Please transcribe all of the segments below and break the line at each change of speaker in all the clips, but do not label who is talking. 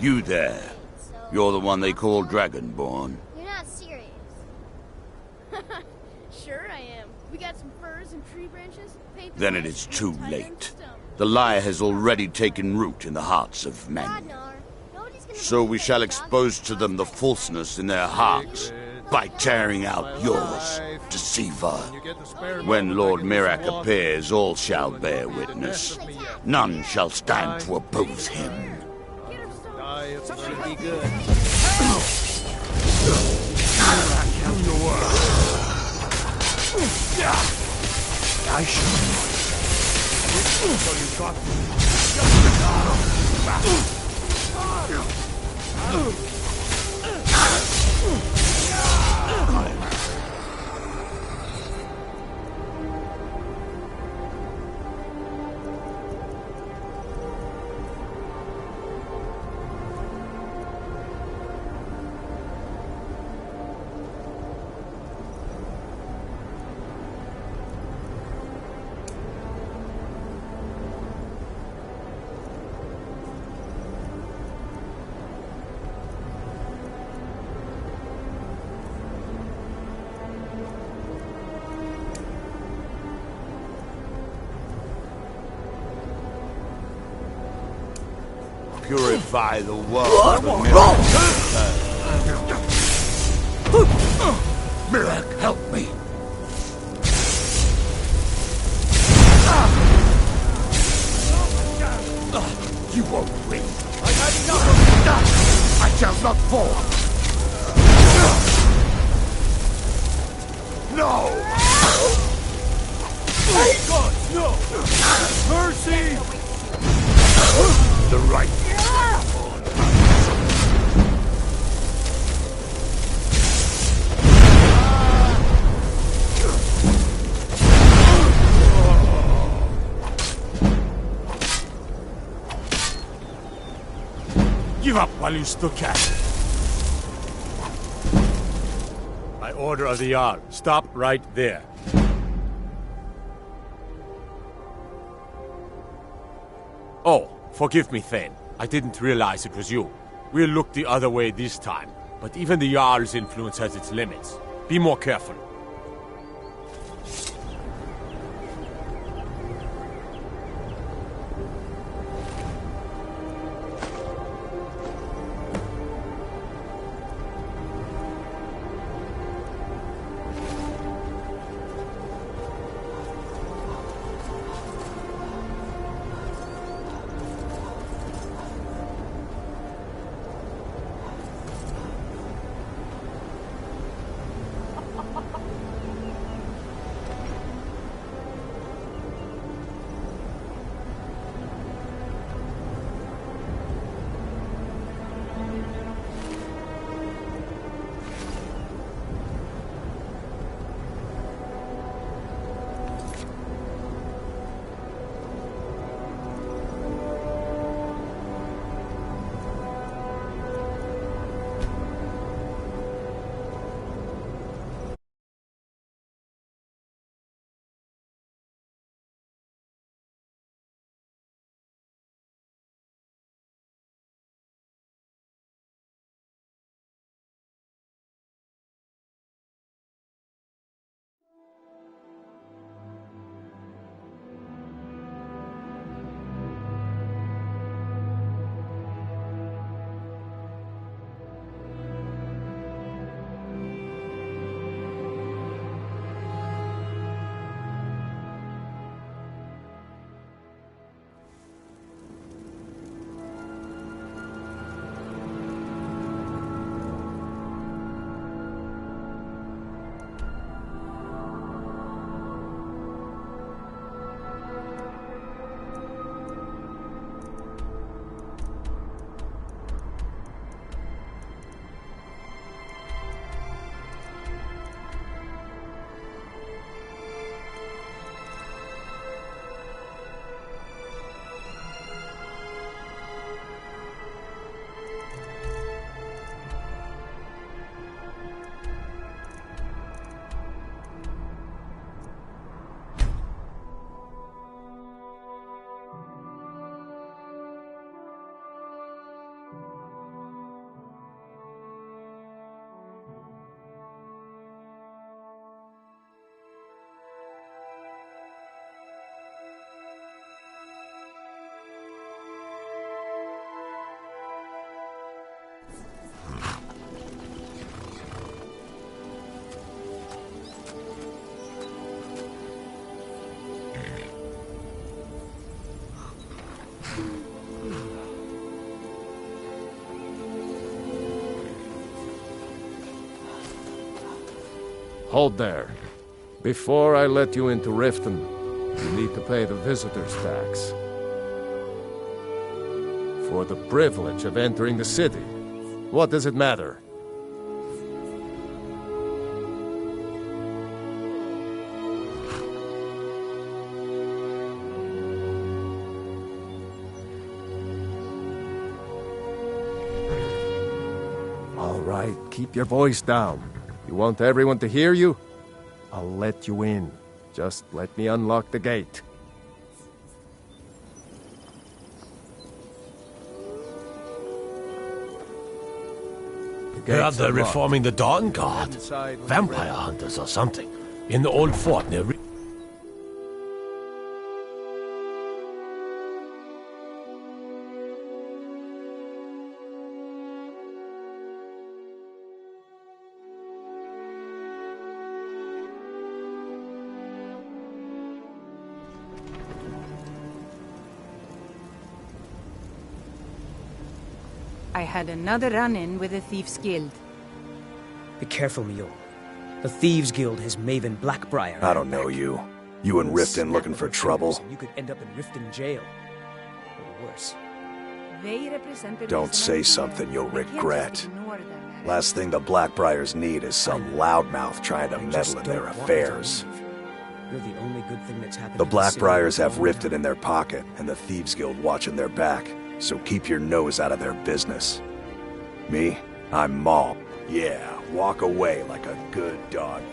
You there. You're the one they call Dragonborn.
You're not serious.
Sure I am. We got some furs and tree branches.
Then it is too late. The lie has already taken root in the hearts of men.
Ragnar, nobody's gonna
So we
believe
shall
that
expose
dog
to them the falseness in their hearts by tearing out yours, deceiver. When Lord Mirak appears, all shall bear witness. None shall stand to oppose him.
Should be good.
I should. So you got
Purify the world. Mirak, help me. You won't win.
I had enough of that!
I shall not fall. No!
God, no! Mercy!
The right.
Give up while you still can. By order of the Jarl, stop right there. Oh, forgive me, Thane. I didn't realize it was you. We'll look the other way this time, but even the Jarl's influence has its limits. Be more careful.
Hold there. Before I let you into Riften, you need to pay the visitor's tax. For the privilege of entering the city. What does it matter? All right, keep your voice down. You want everyone to hear you? I'll let you in. Just let me unlock the gate.
Heard they're reforming the Dawn Guard. Vampire hunters or something. In the old fort near...
I had another run-in with the Thieves' Guild.
Be careful, Mule. The Thieves' Guild has Maven Blackbriar.
I don't know you. You in Riften looking for trouble?
You could end up in Riften jail. Or worse.
They represent the
Don't say something you'll regret. Last thing the Blackbriars need is some loudmouth trying to meddle in their affairs.
You're the only good thing that's happened.
The Blackbriars have Riften in their pocket, and the Thieves Guild watching their back. So keep your nose out of their business. Me? I'm Maul. Yeah, walk away like a good doggy.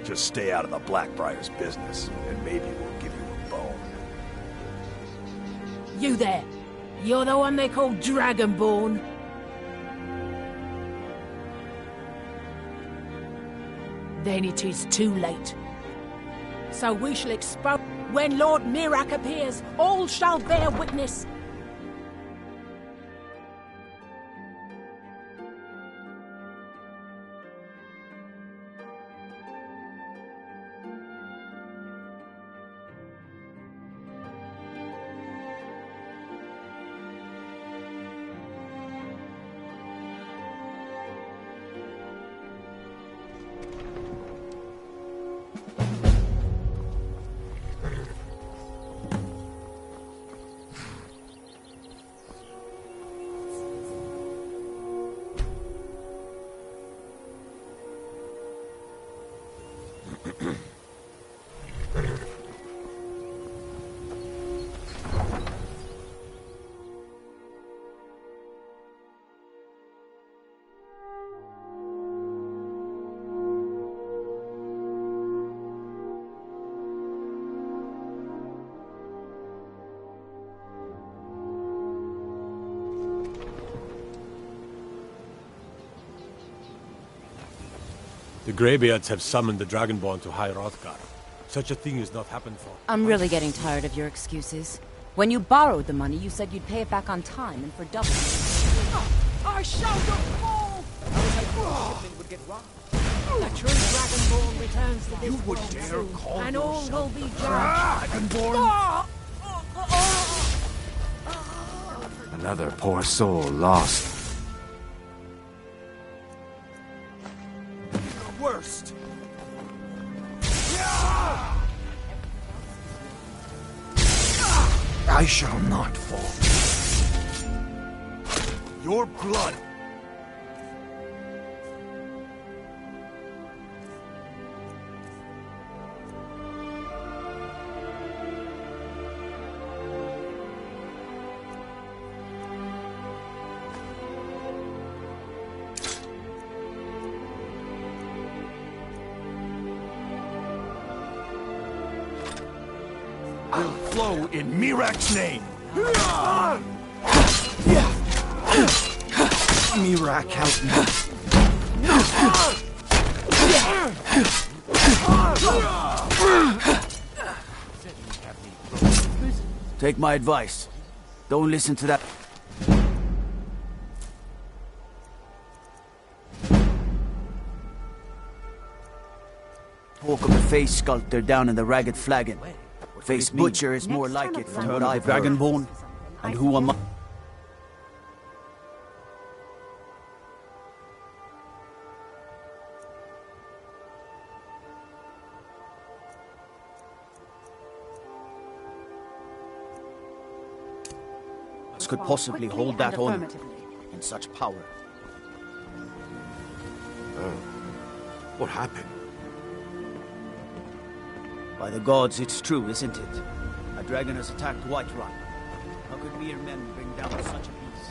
Just stay out of the Blackbriars' business, and maybe we'll give you a bone.
You there! You're the one they call Dragonborn? Then it is too late. So we shall expose... When Lord Mirak appears, all shall bear witness.
The Greybeards have summoned the Dragonborn to High Hrothgar. Such a thing has not happened for...
I'm really getting tired of your excuses. When you borrowed the money, you said you'd pay it back on time and for double.
I shall not fall!
Would get robbed.
The true Dragonborn returns to this
You would
world
dare
soon,
call
and all
yourself
will be
the
judged.
Dragonborn?
Another poor soul lost.
Worst!
I shall not fall.
Your blood!
Will flow in Mirak's name. Mirak, help me.
Take my advice. Don't listen to that. Talk of a face sculptor down in the Ragged Flagon. Face butcher is more like it from what I've heard. Dragonborn? And who am I? gods could possibly
Quickly
hold that
and
honor
affirmatively.
and such power.
What happened?
By the gods, it's true, isn't it? A dragon has attacked Whiterun. How could mere men bring down such a beast?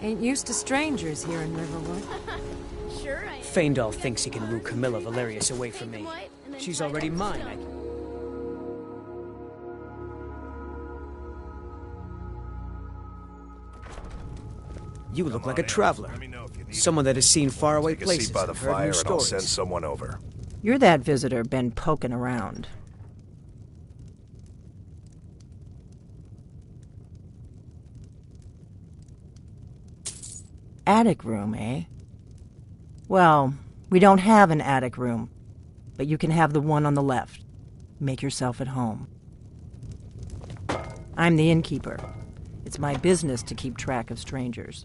Ain't used to strangers here in Riverwood.
Sure I am.
Faendal thinks he can woo Camilla Valerius away from
Pink
me.
and white, and then
She's
tie it
already
up with
mine.
stone.
You look like a traveler. Someone that has seen faraway
Take a
places
seat by the
and heard
fire
new
and I'll
stories.
send someone over.
You're that visitor been poking around. Attic room, eh? Well, we don't have an attic room, but you can have the one on the left. Make yourself at home. I'm the innkeeper. It's my business to keep track of strangers.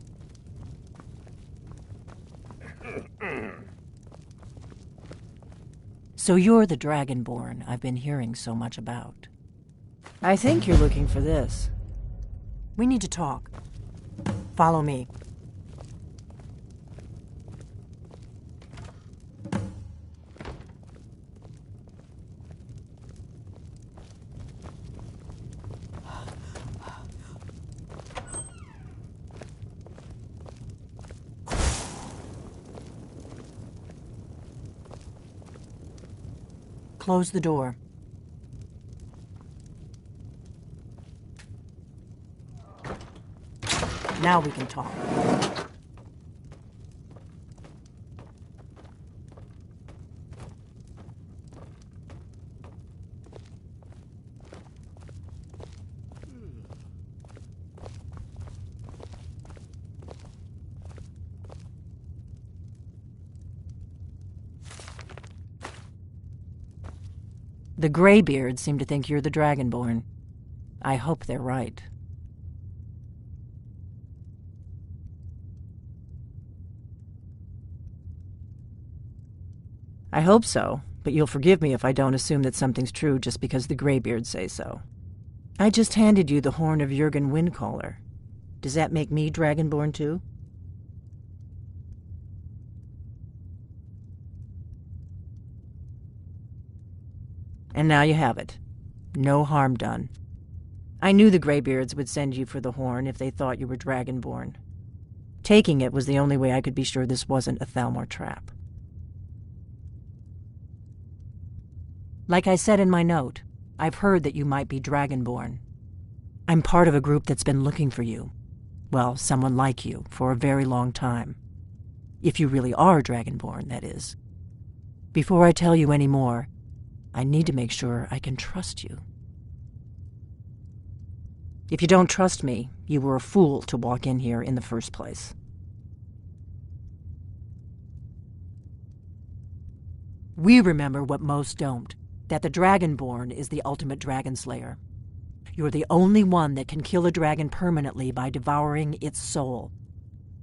So you're the Dragonborn I've been hearing so much about. I think you're looking for this. We need to talk. Follow me. Close the door. Now we can talk. The Greybeards seem to think you're the Dragonborn. I hope they're right. I hope so, but you'll forgive me if I don't assume that something's true just because the Greybeards say so. I just handed you the horn of Jurgen Windcaller. Does that make me Dragonborn too? And now you have it. No harm done. I knew the Greybeards would send you for the horn if they thought you were Dragonborn. Taking it was the only way I could be sure this wasn't a Thalmor trap. Like I said in my note, I've heard that you might be Dragonborn. I'm part of a group that's been looking for you. Well, someone like you, for a very long time. If you really are Dragonborn, that is. Before I tell you any more, I need to make sure I can trust you. If you don't trust me, you were a fool to walk in here in the first place. We remember what most don't, that the Dragonborn is the ultimate dragon slayer. You're the only one that can kill a dragon permanently by devouring its soul.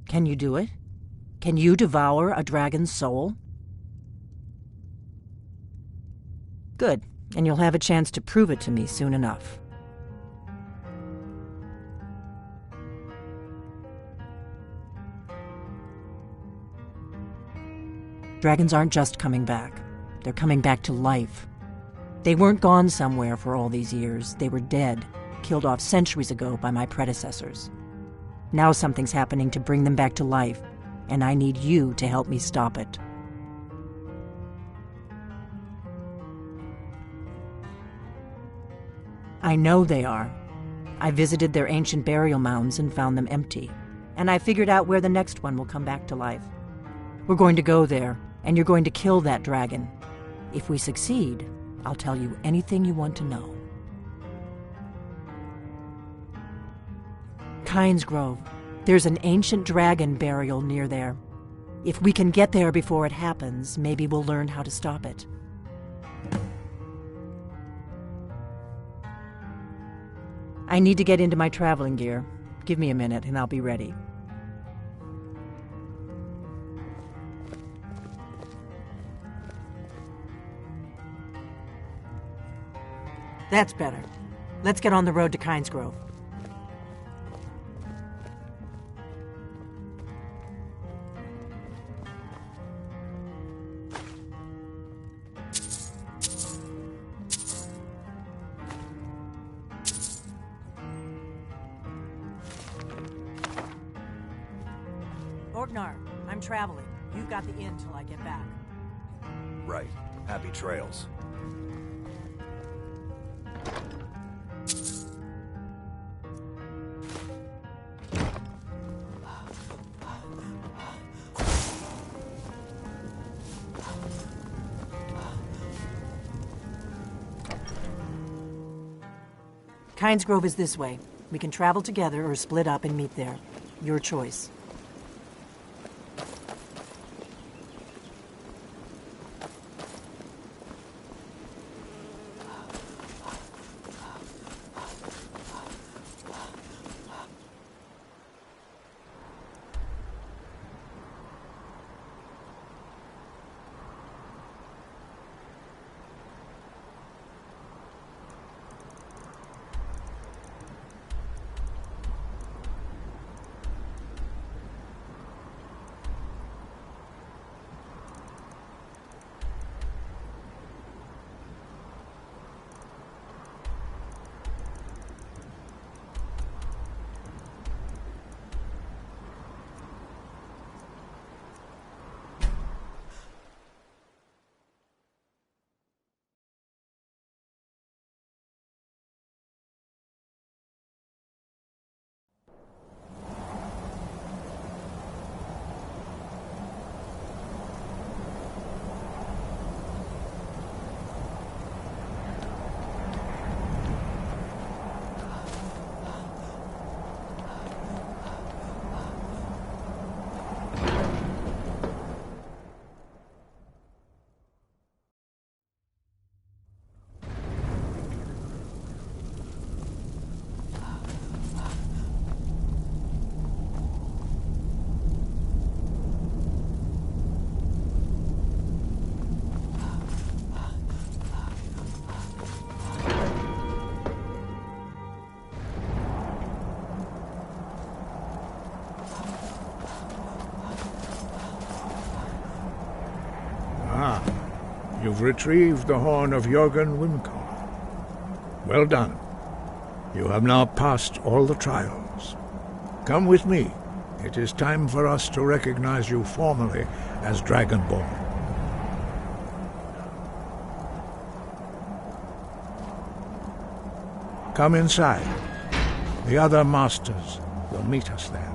Can you do it? Can you devour a dragon's soul? Good, and you'll have a chance to prove it to me soon enough. Dragons aren't just coming back. They're coming back to life. They weren't gone somewhere for all these years. They were dead, killed off centuries ago by my predecessors. Now something's happening to bring them back to life, and I need you to help me stop it. I know they are. I visited their ancient burial mounds and found them empty, and I figured out where the next one will come back to life. We're going to go there, and you're going to kill that dragon. If we succeed, I'll tell you anything you want to know. Kynes Grove. There's an ancient dragon burial near there. If we can get there before it happens, maybe we'll learn how to stop it. I need to get into my traveling gear. Give me a minute and I'll be ready. That's better. Let's get on the road to Kynes Grove. Orgnar, I'm traveling. You've got the inn till I get back.
Right. Happy trails.
Kynes Grove is this way. We can travel together or split up and meet there. Your choice.
You've retrieved the horn of Jörgen Wimkar. Well done. You have now passed all the trials. Come with me. It is time for us to recognize you formally as Dragonborn. Come inside. The other masters will meet us there.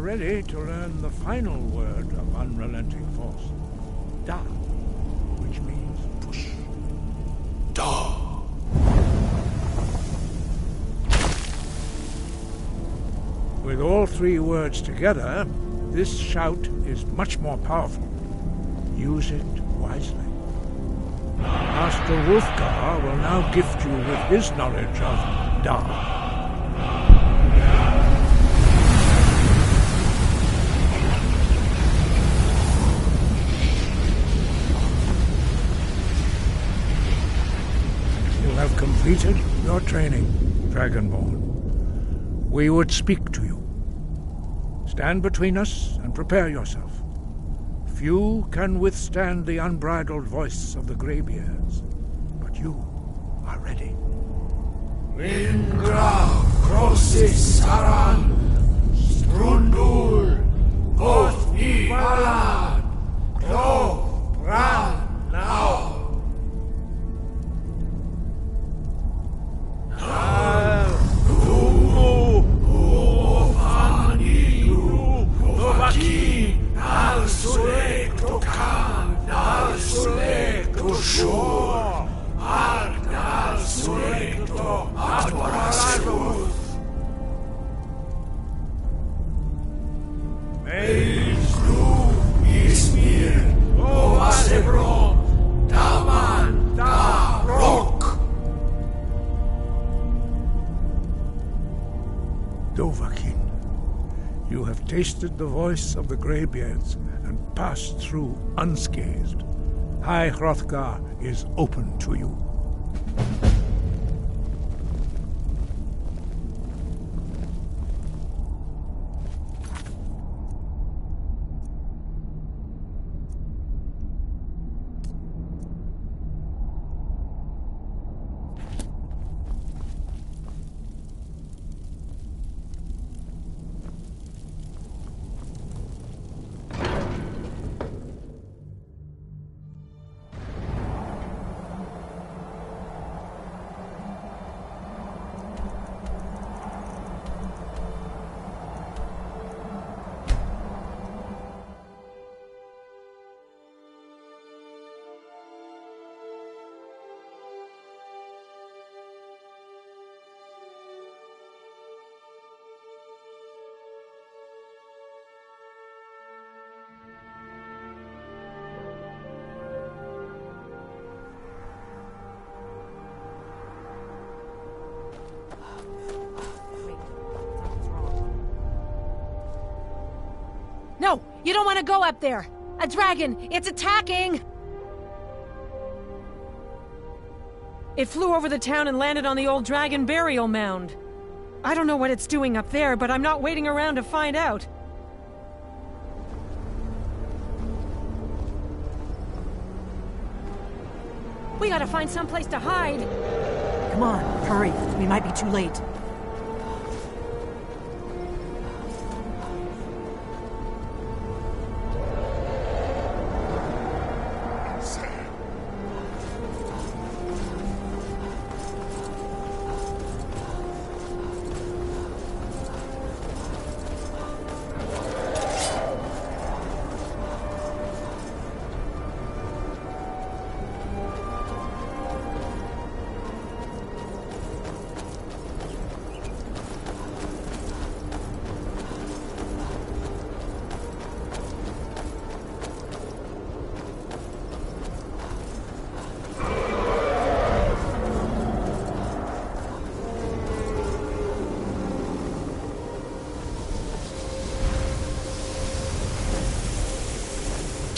are ready to learn the final word of unrelenting force. Da, which means push.
Da.
With all three words together, this shout is much more powerful. Use it wisely. Master Wolfgar will now gift you with his knowledge of Da. You have completed your training, Dragonborn. We would speak to you. Stand between us and prepare yourself. Few can withstand the unbridled voice of the Greybeards, but you are ready.
Lingra, Krosis, Saran, Strundul, Goth, Ivalan, Klo, Ran, now.
Dovahkiin, you have tasted the voice of the Greybeards and passed through unscathed. High Hrothgar is open to you.
No! You don't want to go up there! A dragon! It's attacking! It flew over the town and landed on the old dragon burial mound. I don't know what it's doing up there, but I'm not waiting around to find out. We gotta find someplace to hide. Come on, hurry. We might be too late.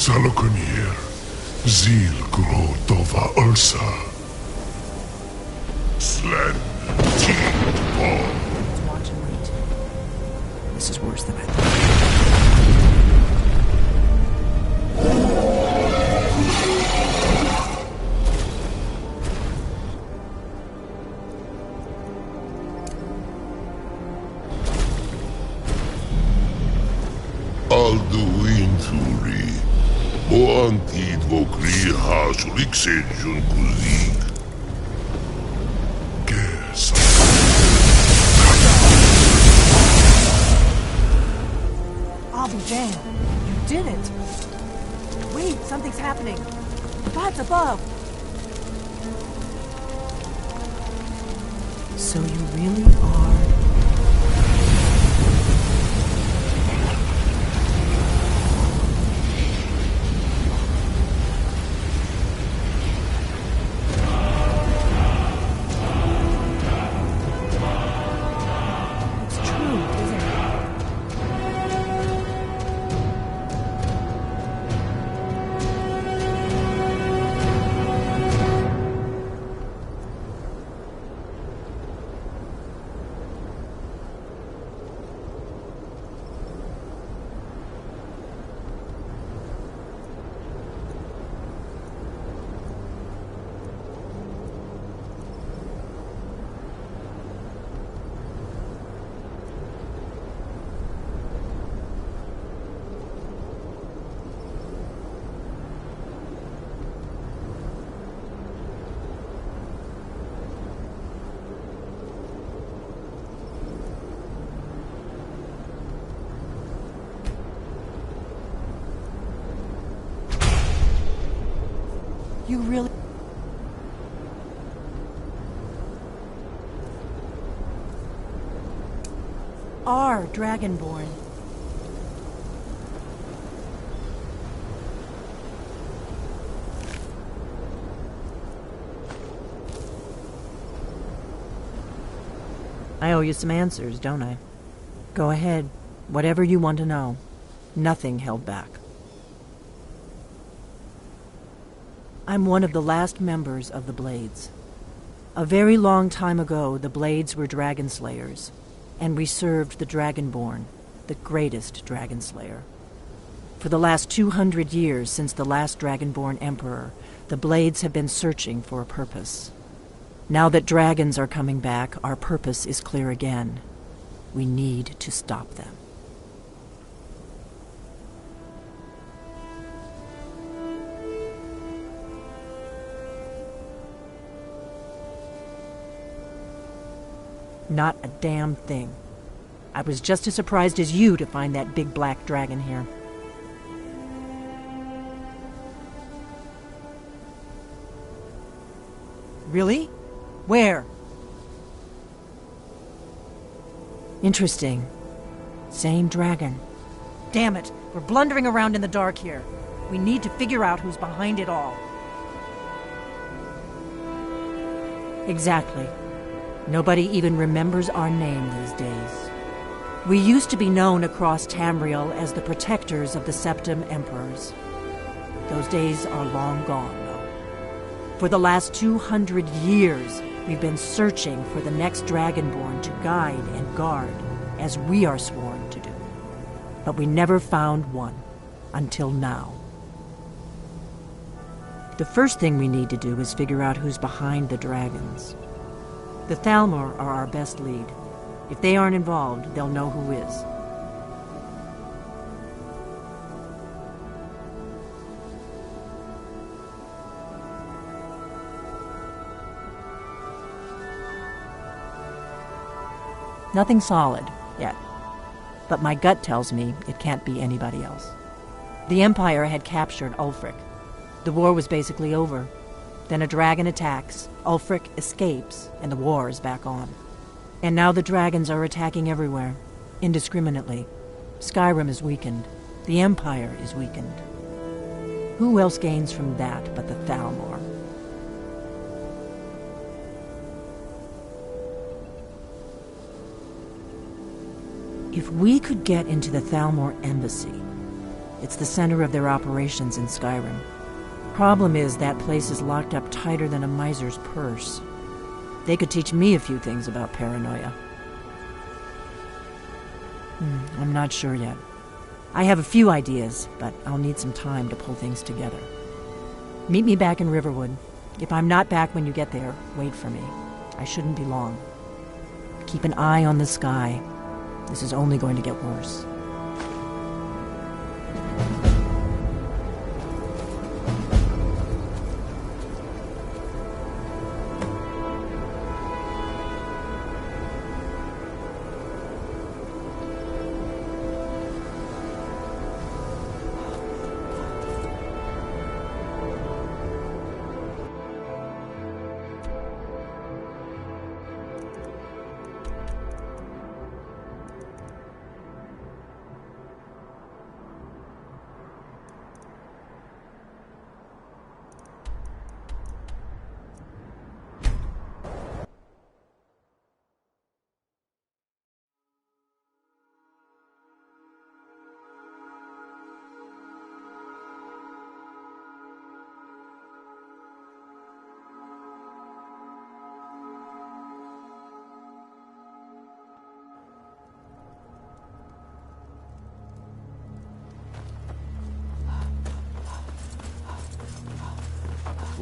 Salokunir, Zil Gro Dova Ursa. Slen, Teed Ball.
Let's watch and wait. This is worse than I thought.
Alduin Thuri. O antid vo cri hasulik sejun kuzik.
damn. You did it. Wait, something's happening. Gods above. So you really are... You really... are Dragonborn. I owe you some answers, don't I? Go ahead. Whatever you want to know. Nothing held back. I'm one of the last members of the Blades. A very long time ago, the Blades were dragon slayers, and we served the Dragonborn, the greatest dragon slayer. For the last 200 years since the last Dragonborn Emperor, the Blades have been searching for a purpose. Now that dragons are coming back, our purpose is clear again. We need to stop them. Not a damn thing. I was just as surprised as you to find that big black dragon here. Really? Where? Interesting. Same dragon. Damn it, we're blundering around in the dark here. We need to figure out who's behind it all. Exactly. Nobody even remembers our name these days. We used to be known across Tamriel as the protectors of the Septim Emperors. Those days are long gone, though. For the last 200 years, we've been searching for the next Dragonborn to guide and guard, as we are sworn to do. But we never found one, until now. The first thing we need to do is figure out who's behind the dragons. The Thalmor are our best lead. If they aren't involved, they'll know who is. Nothing solid, yet. But my gut tells me it can't be anybody else. The Empire had captured Ulfric. The war was basically over. Then a dragon attacks, Ulfric escapes, and the war is back on. And now the dragons are attacking everywhere, indiscriminately. Skyrim is weakened. The Empire is weakened. Who else gains from that but the Thalmor? If we could get into the Thalmor embassy, it's the center of their operations in Skyrim. Problem is, that place is locked up tighter than a miser's purse. They could teach me a few things about paranoia. I'm not sure yet. I have a few ideas, but I'll need some time to pull things together. Meet me back in Riverwood. If I'm not back when you get there, wait for me. I shouldn't be long. Keep an eye on the sky. This is only going to get worse.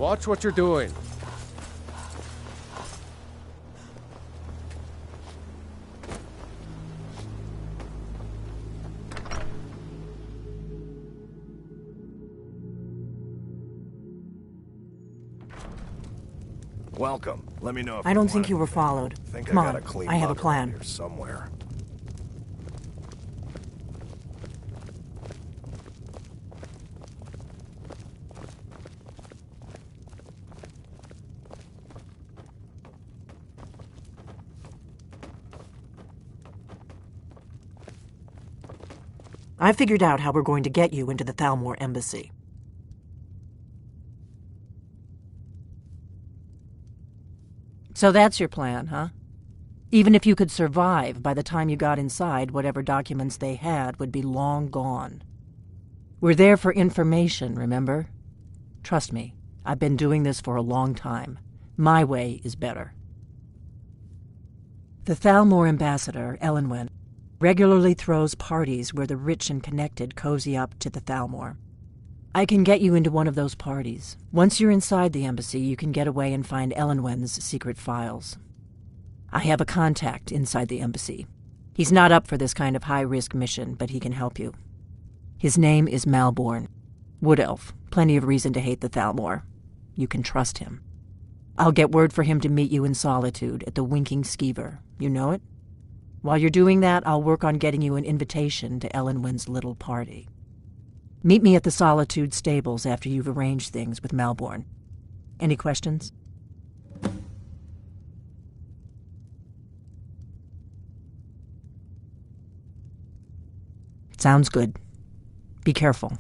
Watch what you're doing.
Welcome. Let me know if
I don't think you were followed. Come
I got a
on,
clean
I have a
locker
plan.
here somewhere.
I figured out how we're going to get you into the Thalmor embassy. So that's your plan, huh? Even if you could survive, by the time you got inside, whatever documents they had would be long gone. We're there for information, remember? Trust me, I've been doing this for a long time. My way is better. The Thalmor ambassador, Elenwen, regularly throws parties where the rich and connected cozy up to the Thalmor. I can get you into one of those parties. Once you're inside the embassy, you can get away and find Elenwen's secret files. I have a contact inside the embassy. He's not up for this kind of high-risk mission, but he can help you. His name is Malborn. Wood Elf. Plenty of reason to hate the Thalmor. You can trust him. I'll get word for him to meet you in Solitude at the Winking Skeever. You know it? While you're doing that, I'll work on getting you an invitation to Elenwen's little party. Meet me at the Solitude stables after you've arranged things with Malborn. Any questions? Sounds good. Be careful.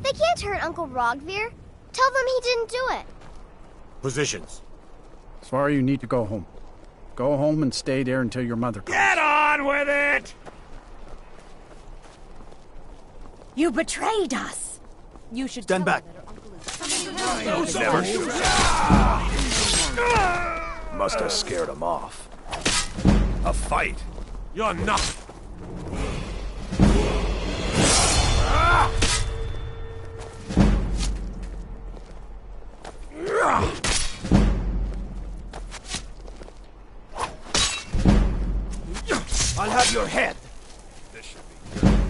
They can't hurt Uncle Rogvir. Tell them he didn't do it.
Positions.
Sorry, you need to go home. Go home and stay there until your mother comes.
Get on with it!
You betrayed us! You should
Stand back.
Never
Must have scared him off. A fight.
You're nothing.
I'll have your head.
This should be good.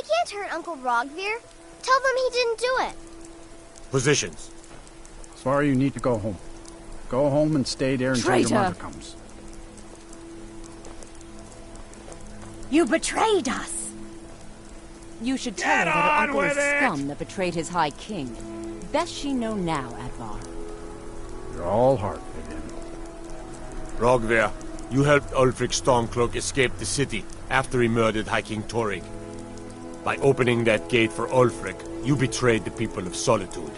They can't hurt Uncle Rogvir. Tell them he didn't do it.
Positions.
Svar, you need to go home. Go home and stay there until your
Traitor!
mother comes.
You betrayed us! You should tell her that her uncle is scum that betrayed his High King. Best she know now, Advar.
You're all heart, Vivian.
Rogvir, you helped Ulfric Stormcloak escape the city after he murdered High King Torrig. By opening that gate for Ulfric, you betrayed the people of Solitude.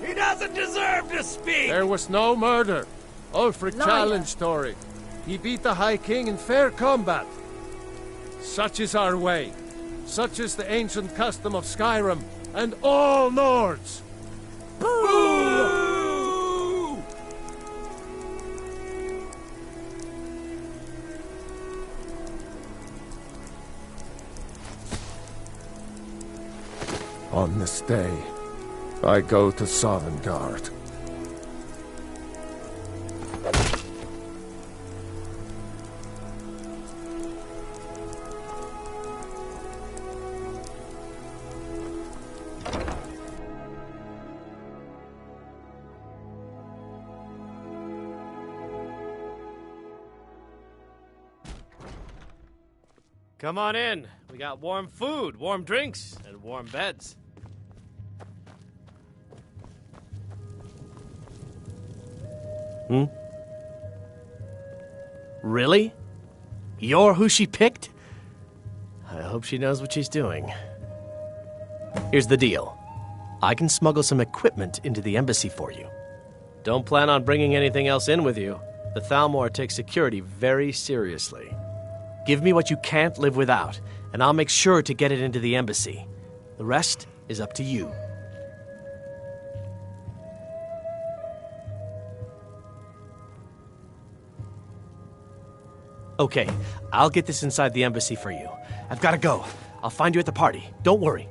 He doesn't deserve to speak!
There was no murder. Ulfric
Liar.
challenged Torrig. He beat the High King in fair combat. Such is our way. Such is the ancient custom of Skyrim and all Nords.
Boo!
On this day, I go to Sovngarde.
Come on in. We got warm food, warm drinks, and warm beds. Really? You're who she picked? I hope she knows what she's doing. Here's the deal. I can smuggle some equipment into the embassy for you. Don't plan on bringing anything else in with you. The Thalmor takes security very seriously. Give me what you can't live without, and I'll make sure to get it into the embassy. The rest is up to you. Okay, I'll get this inside the embassy for you. I've got to go. I'll find you at the party. Don't worry.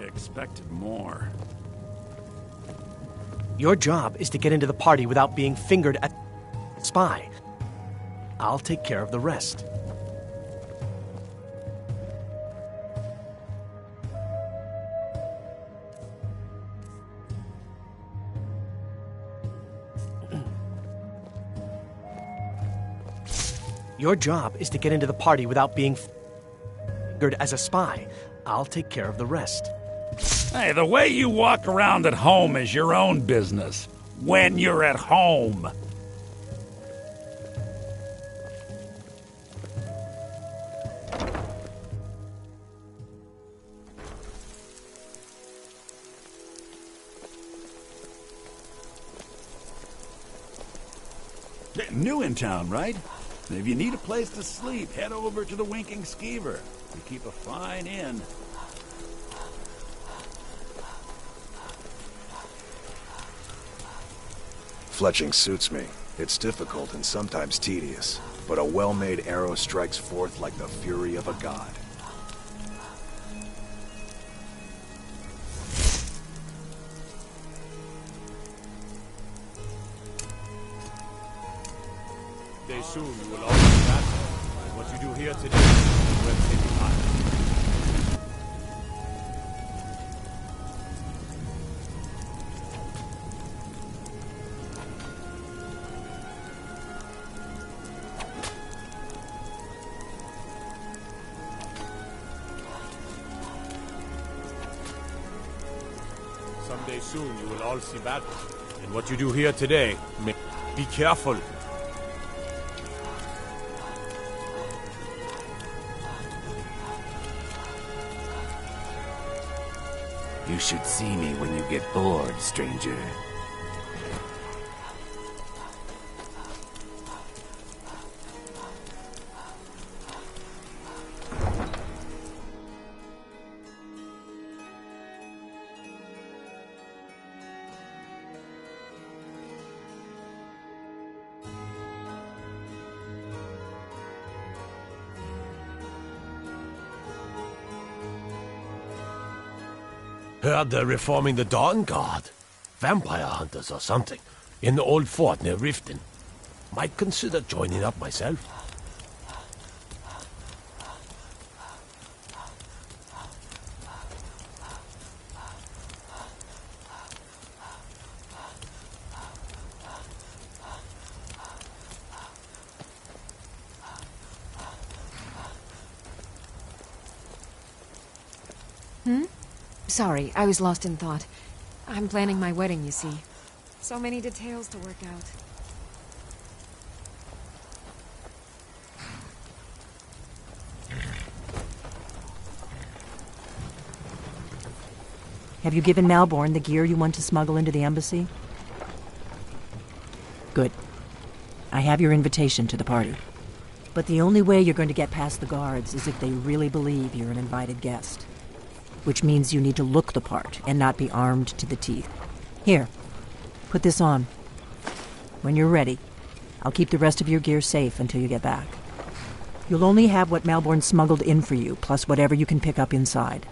Expected more.
Your job is to get into the party without being fingered at spy. I'll take care of the rest. Your job is to get into the party without being fingered as a spy. I'll take care of the rest.
Hey, the way you walk around at home is your own business. When you're at home. New in town, right? If you need a place to sleep, head over to the Winking Skeever. We keep a fine inn.
Fletching suits me. It's difficult and sometimes tedious, but a well-made arrow strikes forth like the fury of a god.
They soon will all be back. What you do here today is worth taking part. Someday soon you will all see battle. And what you do here today, be careful.
You should see me when you get bored, stranger.
Heard they're reforming the Dawn Guard. Vampire hunters or something. In the old fort near Riften. Might consider joining up myself.
Sorry, I was lost in thought. I'm planning my wedding, you see. So many details to work out.
Have you given Malborn the gear you want to smuggle into the embassy? Good. I have your invitation to the party. But the only way you're going to get past the guards is if they really believe you're an invited guest. Which means you need to look the part and not be armed to the teeth. Here, put this on. When you're ready, I'll keep the rest of your gear safe until you get back. You'll only have what Malborn smuggled in for you, plus whatever you can pick up inside.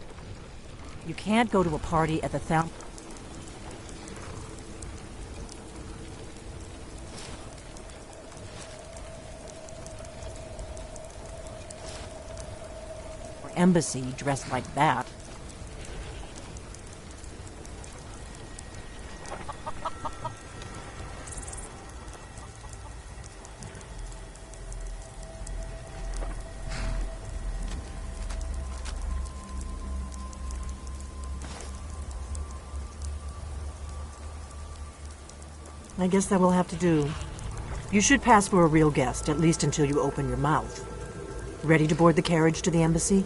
You can't go to a party at the embassy dressed like that. I guess that will have to do. You should pass for a real guest, at least until you open your mouth. Ready to board the carriage to the embassy?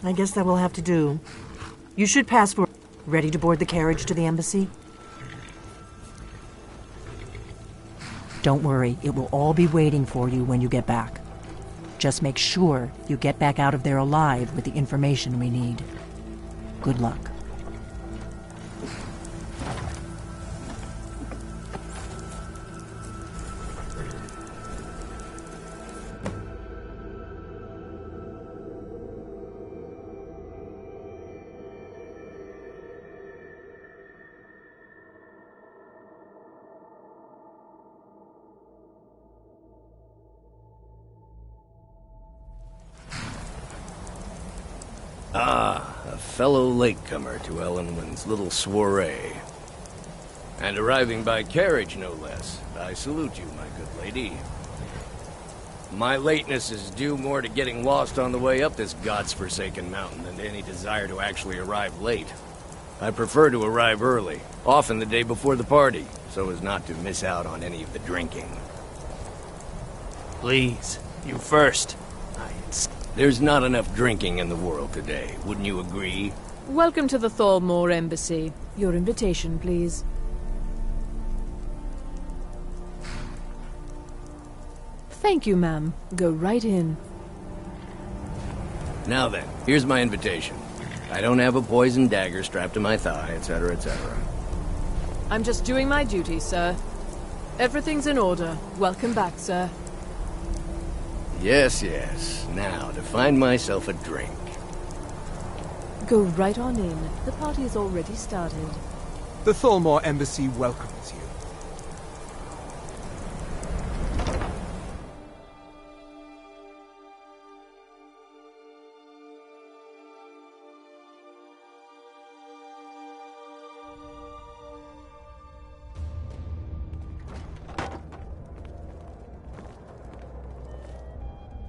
I guess that will have to do. You should pass for... Ready to board the carriage to the embassy? Don't worry, it will all be waiting for you when you get back. Just make sure you get back out of there alive with the information we need. Good luck.
A fellow latecomer to Ellenwyn's little soiree. And arriving by carriage, no less. I salute you, my good lady. My lateness is due more to getting lost on the way up this god's-forsaken mountain than to any desire to actually arrive late. I prefer to arrive early, often the day before the party, so as not to miss out on any of the drinking. Please, you first. There's not enough drinking in the world today, wouldn't you agree?
Welcome to the Thalmor Embassy. Your invitation, please. Thank you, ma'am. Go right in.
Now then, here's my invitation. I don't have a poisoned dagger strapped to my thigh, etc., etc.
I'm just doing my duty, sir. Everything's in order. Welcome back, sir.
Yes, yes. Now, to find myself a drink.
Go right on in. The party has already started.
The Thalmor Embassy welcomes you.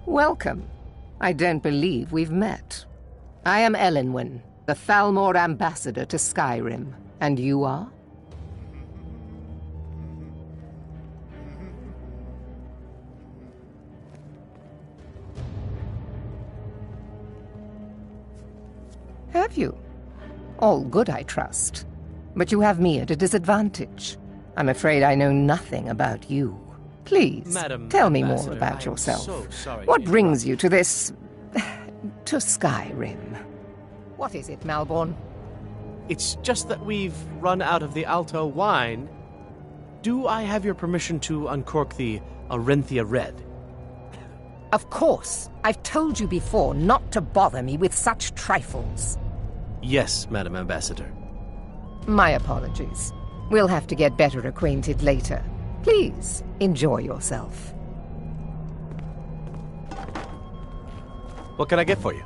Welcome. I don't believe we've met. I am Elenwen, the Thalmor ambassador to Skyrim. And you are? Have you? All good, I trust. But you have me at a disadvantage. I'm afraid I know nothing about you. Please,
Madam
tell me more
Ambassador,
about
I am
yourself.
so sorry
What
to
brings you to this... to Skyrim? What is it, Malborn?
It's just that we've run out of the Alto wine. Do I have your permission to uncork the Arenthia Red?
Of course. I've told you before not to bother me with such trifles.
Yes, Madam Ambassador.
My apologies. We'll have to get better acquainted later. Please, enjoy yourself.
What can I get for you?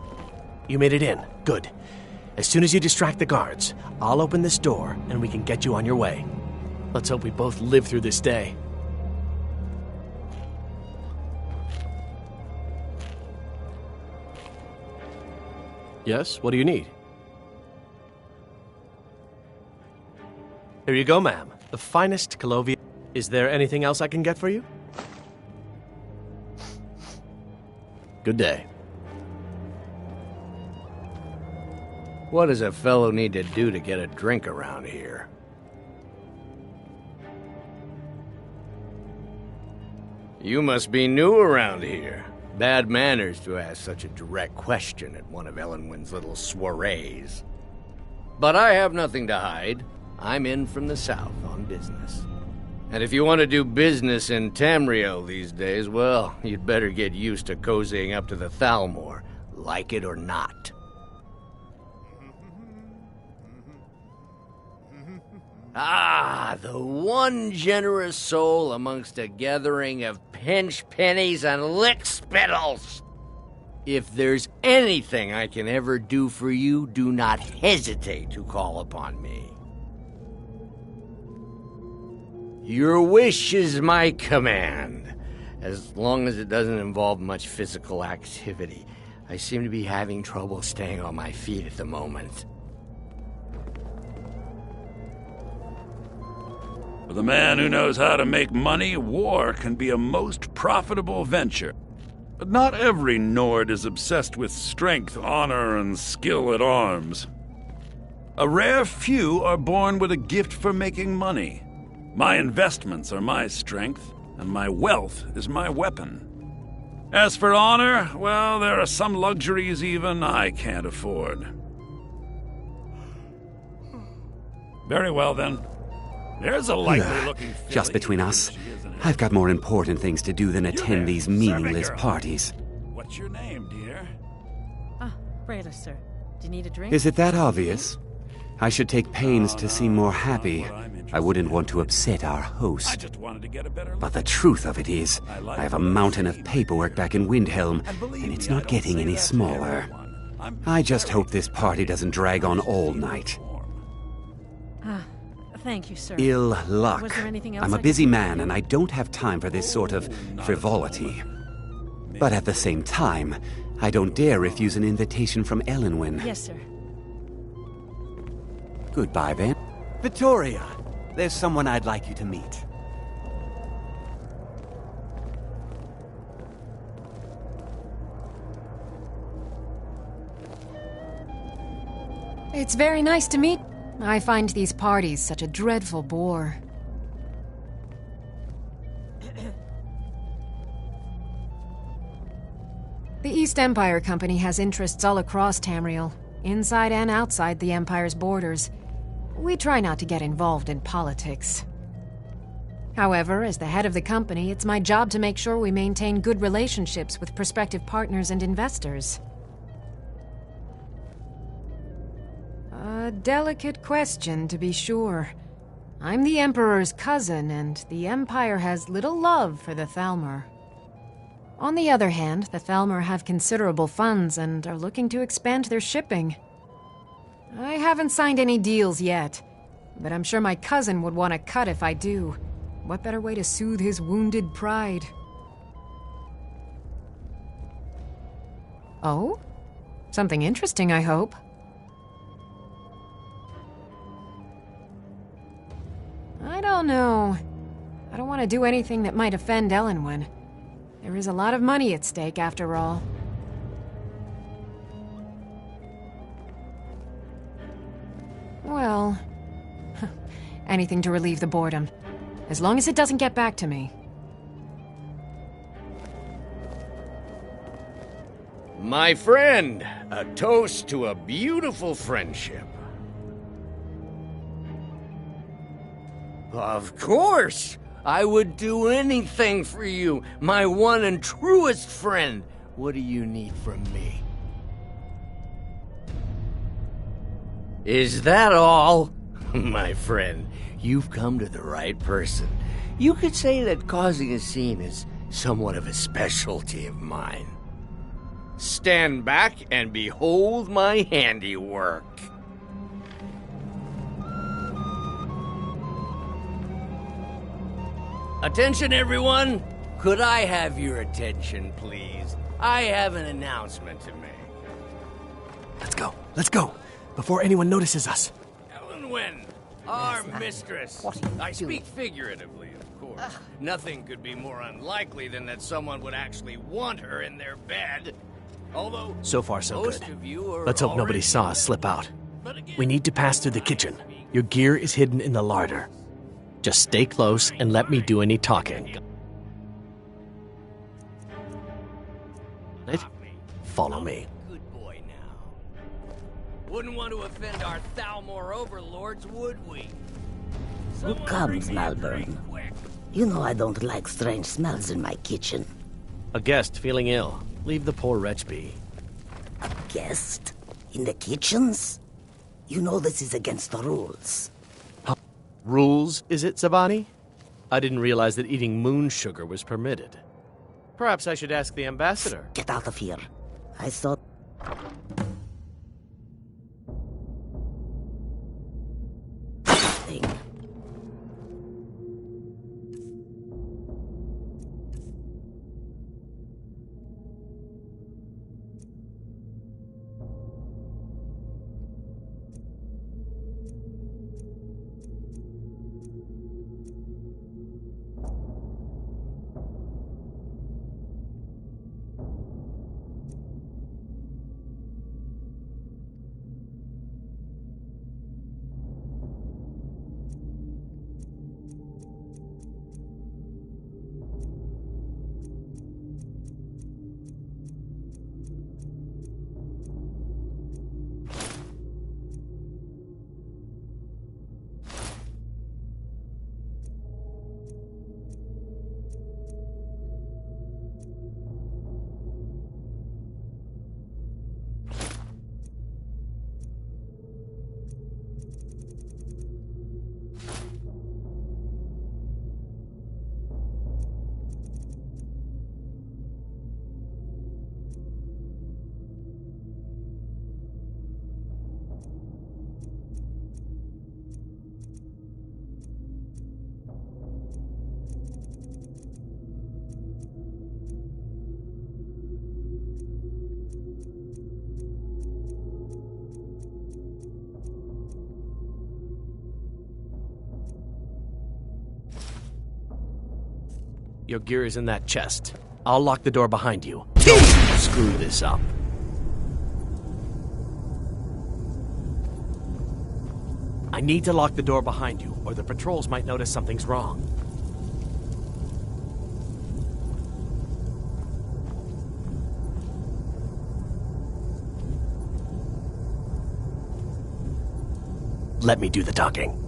You made it in. Good. As soon as you distract the guards, I'll open this door and we can get you on your way. Let's hope we both live through this day. Yes, what do you need? Here you go, ma'am. The finest Calovia. Is there anything else I can get for you? Good day.
What does a fellow need to do to get a drink around here? You must be new around here. Bad manners to ask such a direct question at one of Elenwen's little soirees. But I have nothing to hide. I'm in from the south on business. And if you want to do business in Tamriel these days, well, you'd better get used to cozying up to the Thalmor, like it or not. Ah, the one generous soul amongst a gathering of pinch pennies and lick spittles. If there's anything I can ever do for you, do not hesitate to call upon me. Your wish is my command, as long as it doesn't involve much physical activity. I seem to be having trouble staying on my feet at the moment.
For the man who knows how to make money, war can be a most profitable venture. But not every Nord is obsessed with strength, honor, and skill at arms. A rare few are born with a gift for making money. My investments are my strength, and my wealth is my weapon. As for honor, well, there are some luxuries even I can't afford. Very well, then. There's a likely-looking filly.
Just between us, I've got more important things to do than attend these meaningless parties.
What's your name, dear?
Ah, Brayla, sir. Do you need a drink?
Is it that obvious? I should take pains to seem more happy. I wouldn't want to upset our host.
I just wanted to get a better look.
But the truth of it is, I have a mountain of paperwork back in Windhelm, and it's not getting any smaller. I just hope this party doesn't drag on all night.
Ah, thank you, sir.
Ill luck.
Was there anything else
I'm a
I
busy
could-
man, and I don't have time for this sort of frivolity. But at the same time, I don't dare refuse an invitation from Elenwen.
Yes, sir.
Goodbye, then. Vittoria, there's someone I'd like you to meet.
It's very nice to meet. I find these parties such a dreadful bore. The East Empire Company has interests all across Tamriel, inside and outside the Empire's borders. We try not to get involved in politics. However, as the head of the company, it's my job to make sure we maintain good relationships with prospective partners and investors. A delicate question, to be sure. I'm the Emperor's cousin, and the Empire has little love for the Thalmor. On the other hand, the Thalmor have considerable funds and are looking to expand their shipping. I haven't signed any deals yet, but I'm sure my cousin would want a cut if I do. What better way to soothe his wounded pride? Oh? Something interesting, I hope. I don't know. I don't want to do anything that might offend Elenwen. There is a lot of money at stake, after all. Well, anything to relieve the boredom. As long as it doesn't get back to me.
My friend, a toast to a beautiful friendship. Of course! I would do anything for you, my one and truest friend. What do you need from me? Is that all? My friend, you've come to the right person. You could say that causing a scene is somewhat of a specialty of mine. Stand back and behold my handiwork. Attention, everyone! Could I have your attention, please? I have an announcement to make.
Let's go, before anyone notices us.
Elenwen, our mistress. I speak figuratively, of course. Nothing could be more unlikely than that someone would actually want her in their bed. Although,
So far, so
most
good.
of you are
Let's hope nobody
already
saw us slip out. We need to pass through the kitchen. Your gear is hidden in the larder. Just stay close and let me do any talking. Right? Follow me.
Good boy now. Wouldn't want to offend our Thalmor overlords, would we?
Who comes, Malvern? You know I don't like strange smells in my kitchen.
A guest feeling ill. Leave the poor wretch be.
A guest? In the kitchens? You know this is against the rules.
Rules, is it, Zavani? I didn't realize that eating moon sugar was permitted. Perhaps I should ask the ambassador.
Get out of here. I thought... Thing.
Your gear is in that chest. I'll lock the door behind you. Don't screw this up. I need to lock the door behind you, or the patrols might notice something's wrong. Let me do the talking.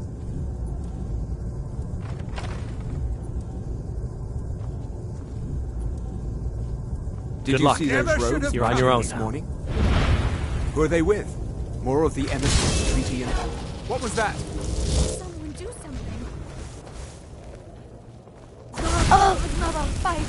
Did
Good
you
luck.
see those rogues?
You're on your own
this
now.
morning? Who are they with? More of the embassy treaty and... What was that?
Someone do something.
Oh, it's not a fight!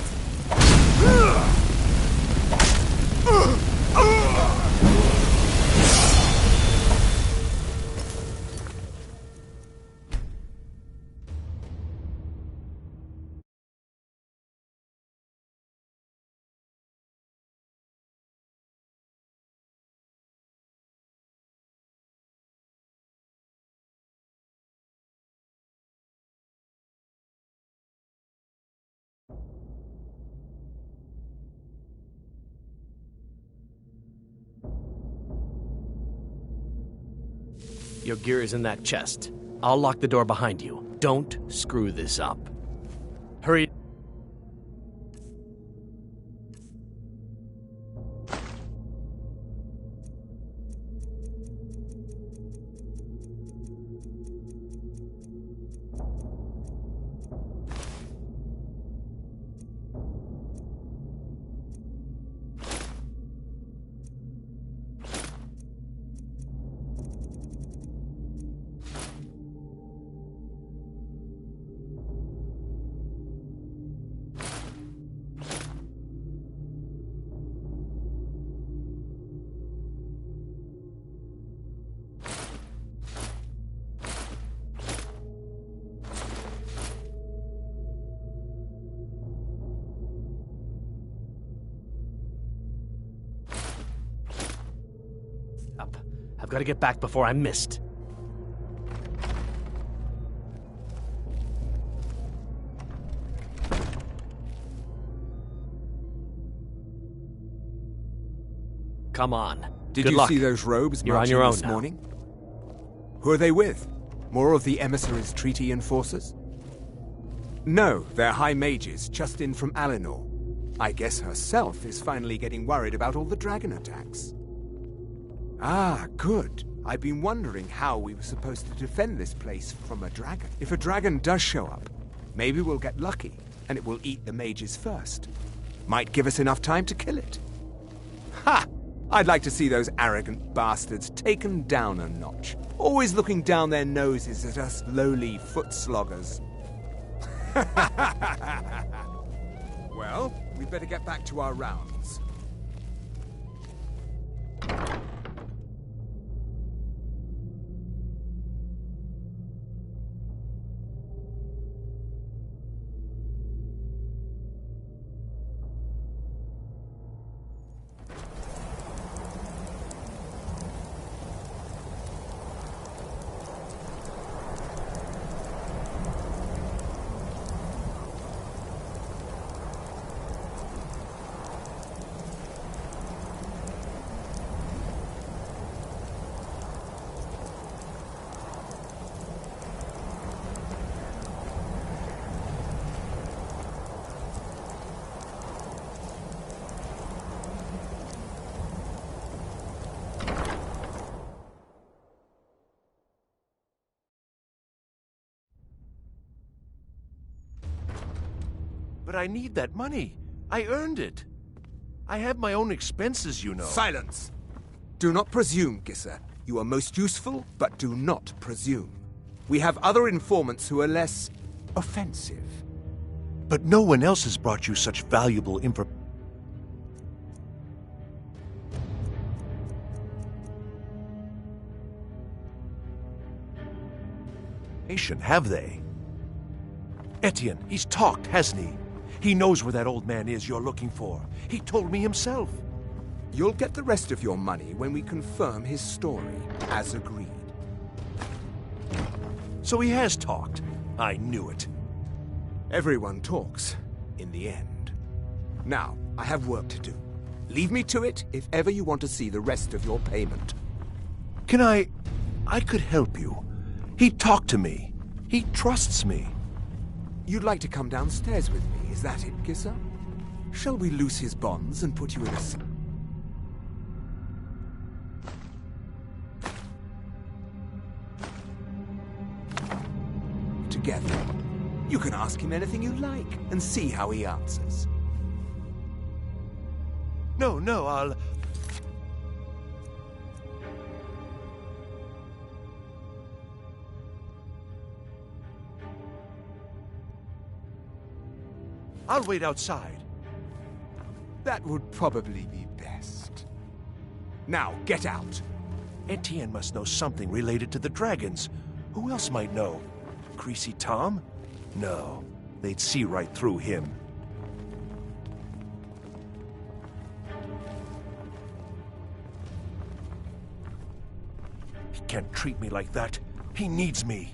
Your gear is in that chest. I'll lock the door behind you. Don't screw this up. Hurry. Up. I've got to get back before I'm missed. Come on.
Did
Good
you
luck.
see those robes
You're on
marching
your own
this
now.
morning? Who are they with? More of the emissaries' treaty enforcers? No, they're high mages, just in from Alinor. I guess herself is finally getting worried about all the dragon attacks. Ah, good. I've been wondering how we were supposed to defend this place from a dragon. If a dragon does show up, maybe we'll get lucky, and it will eat the mages first. Might give us enough time to kill it. Ha! I'd like to see those arrogant bastards taken down a notch. Always looking down their noses at us lowly foot sloggers. Well, we'd better get back to our rounds.
But I need that money. I earned it. I have my own expenses, you know.
Silence! Do not presume, Gisser. You are most useful, but do not presume. We have other informants who are less offensive.
But no one else has brought you such valuable information. Have they? Etienne, he's talked, hasn't he? He knows where that old man is you're looking for. He told me himself.
You'll get the rest of your money when we confirm his story, as agreed.
So he has talked. I knew it.
Everyone talks, in the end. Now, I have work to do. Leave me to it if ever you want to see the rest of your payment.
Can I could help you. He talked to me. He trusts me.
You'd like to come downstairs with me, is that it, Gisser? Shall we loose his bonds and put you in a... Together. You can ask him anything you like and see how he answers.
No, I'll wait outside.
That would probably be best. Now, get out.
Etienne must know something related to the dragons. Who else might know? Greasy Tom? No, they'd see right through him. He can't treat me like that. He needs me.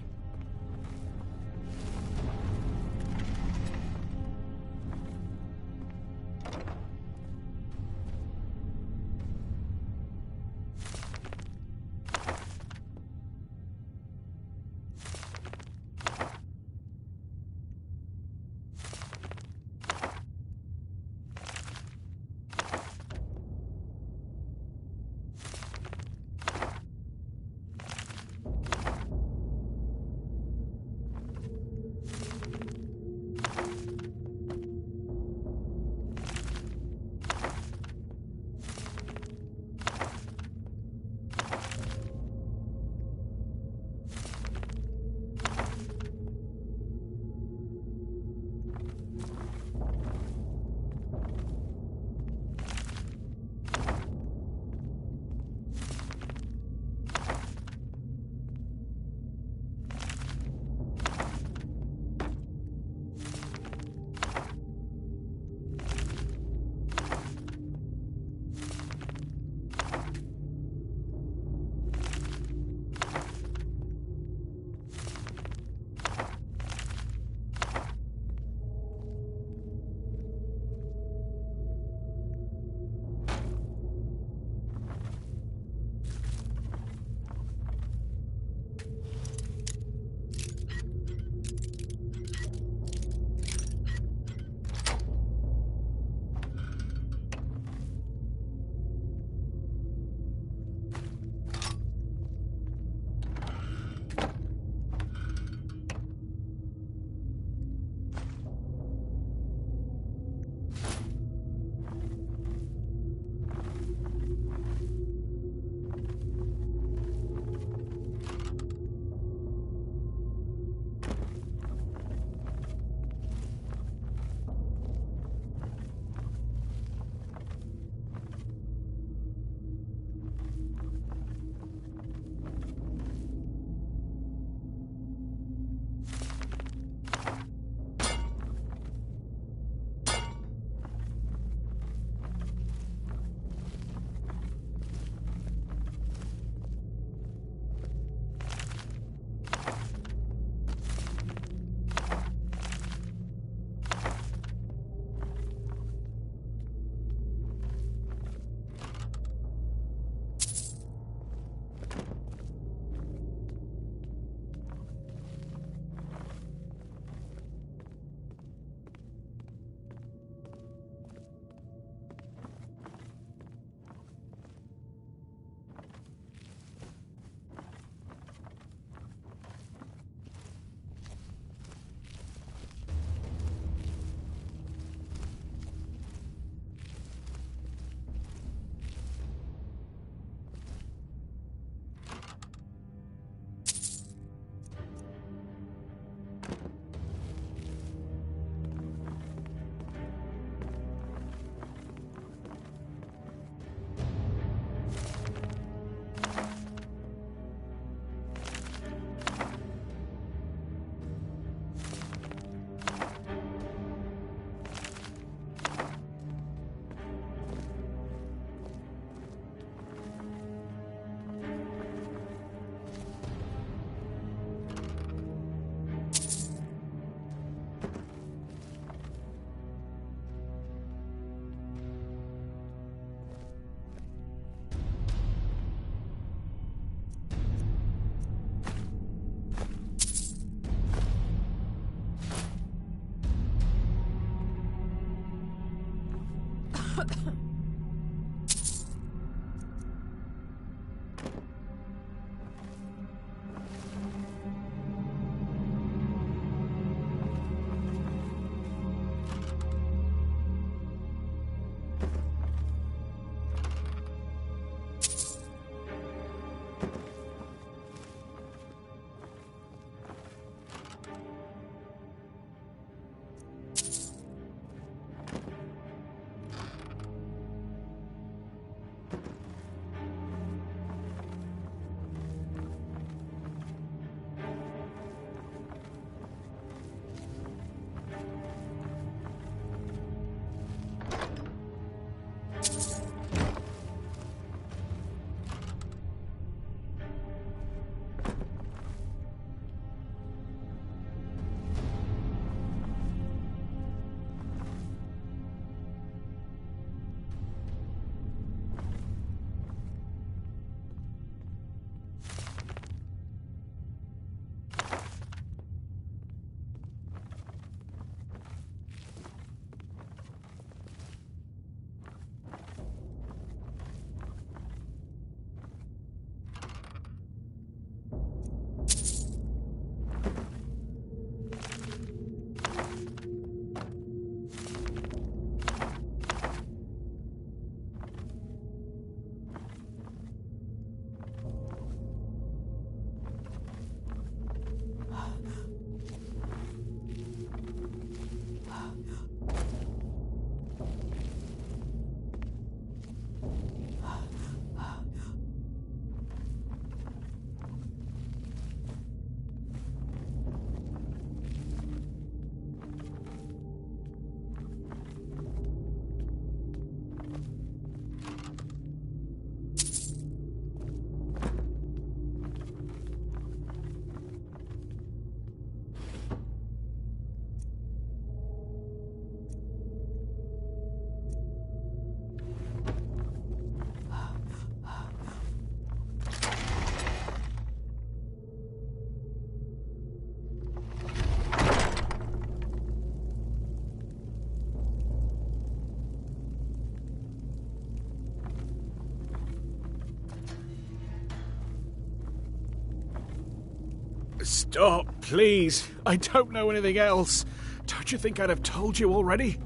Stop, please. I don't know anything else. Don't you think I'd have told you already?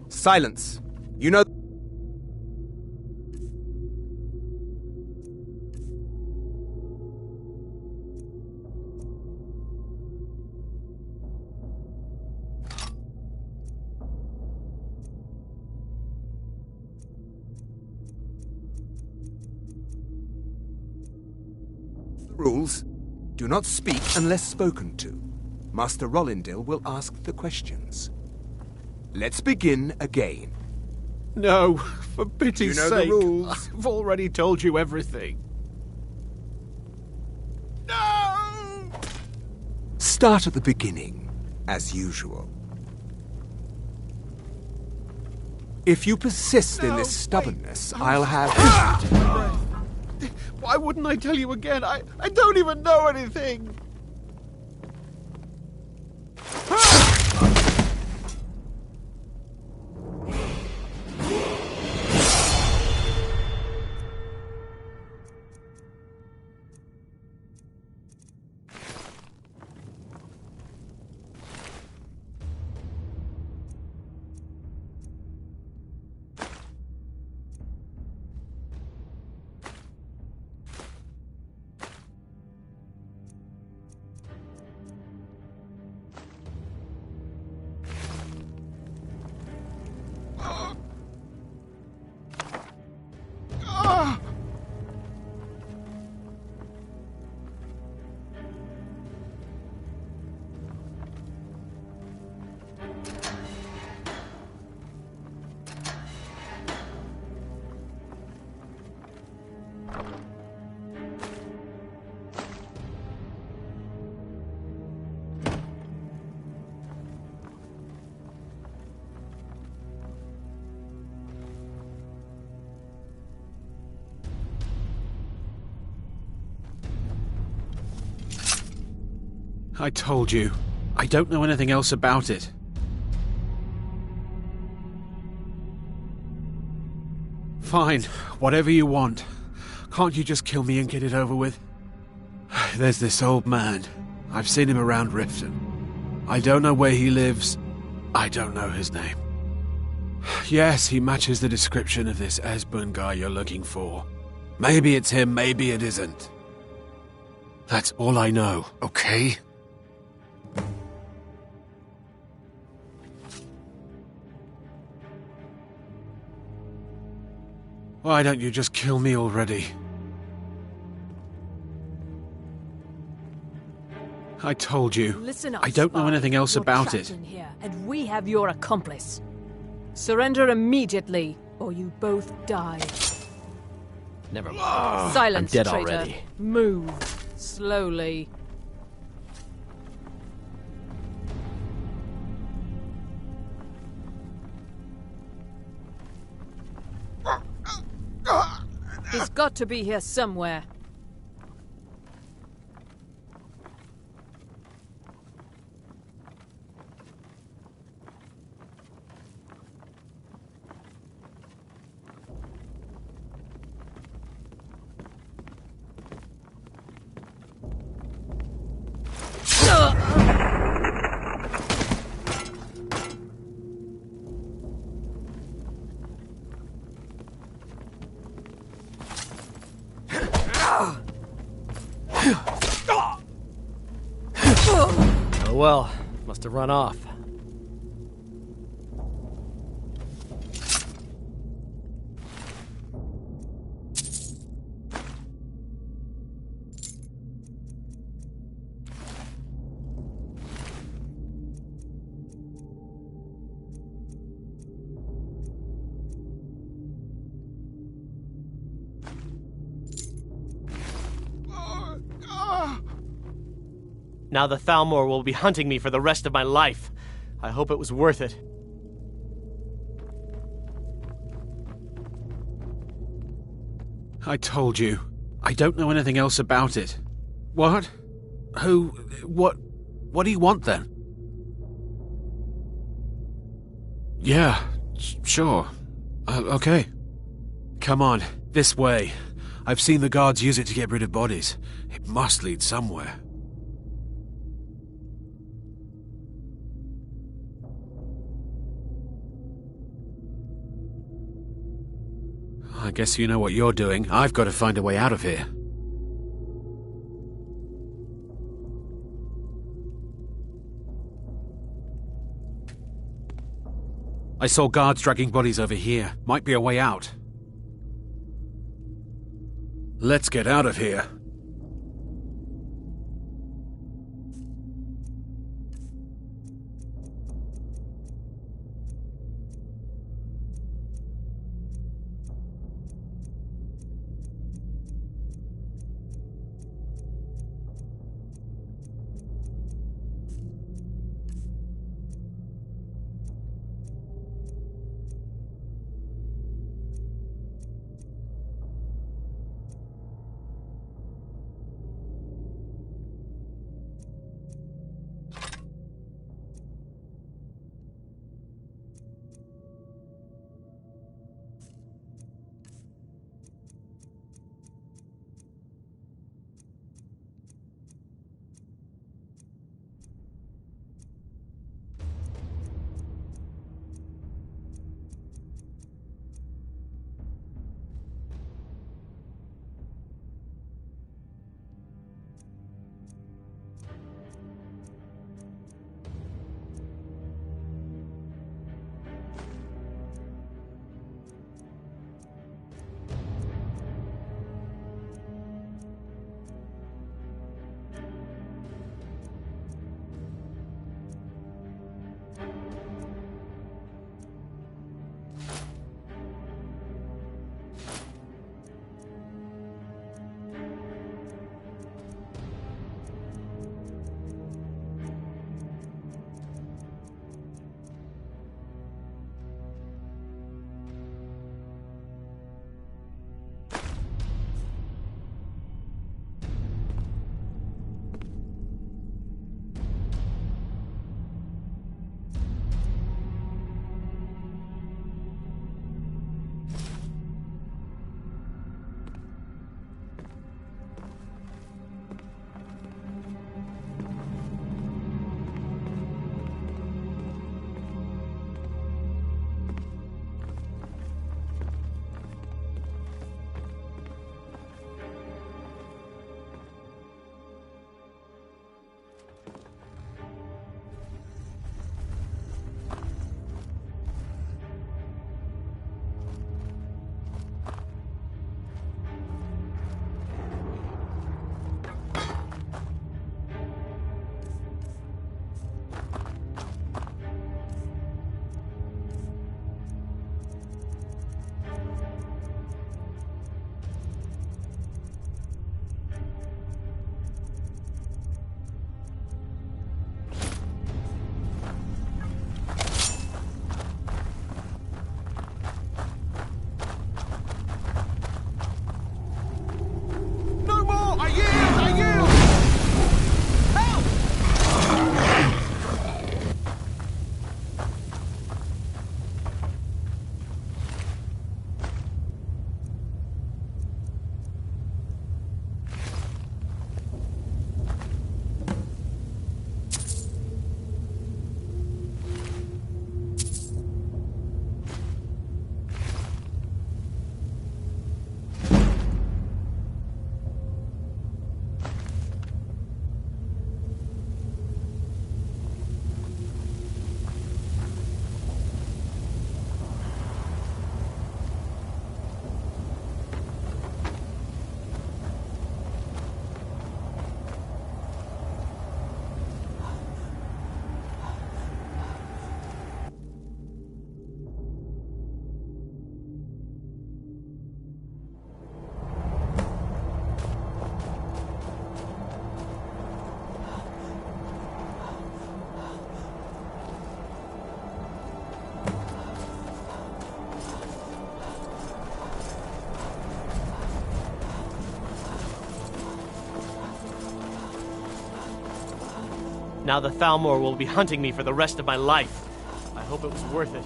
Silence. You know... Rules. Do not speak unless spoken to. Master Rollindil will ask the questions. Let's begin again.
No, for pity's
You know
sake.
the rules.
I've already told you everything.
Start at the beginning, as usual. If you persist in this stubbornness, I'll have...
Why wouldn't I tell you again? I don't even know anything. I told you. I don't know anything else about it. Fine, whatever you want. Can't you just kill me and get it over with? There's this old man. I've seen him around Riften. I don't know where he lives. I don't know his name. Yes, he matches the description of this Esbern guy you're looking for. Maybe it's him, maybe it isn't. That's all I know, okay? Why don't you just kill me already? I told you.
Listen up,
I don't know
spy.
anything else
You're
about
trapped
it.
in here, and we have your accomplice. Surrender immediately, or you both die.
Never mind.
Silence,
I'm dead
traitor.
already.
Move. Slowly. He's got to be here somewhere.
Oh well, must have run off. Now the Thalmor will be hunting me for the rest of my life. I hope it was worth it.
I told you. I don't know anything else about it. What? Who? What do you want then? Yeah, sure. Okay. Come on, this way. I've seen the guards use it to get rid of bodies. It must lead somewhere. I guess you know what you're doing. I've got to find a way out of here. I saw guards dragging bodies over here. Might be a way out. Let's get out of here.
Now the Thalmor will be hunting me for the rest of my life. I hope it was worth it.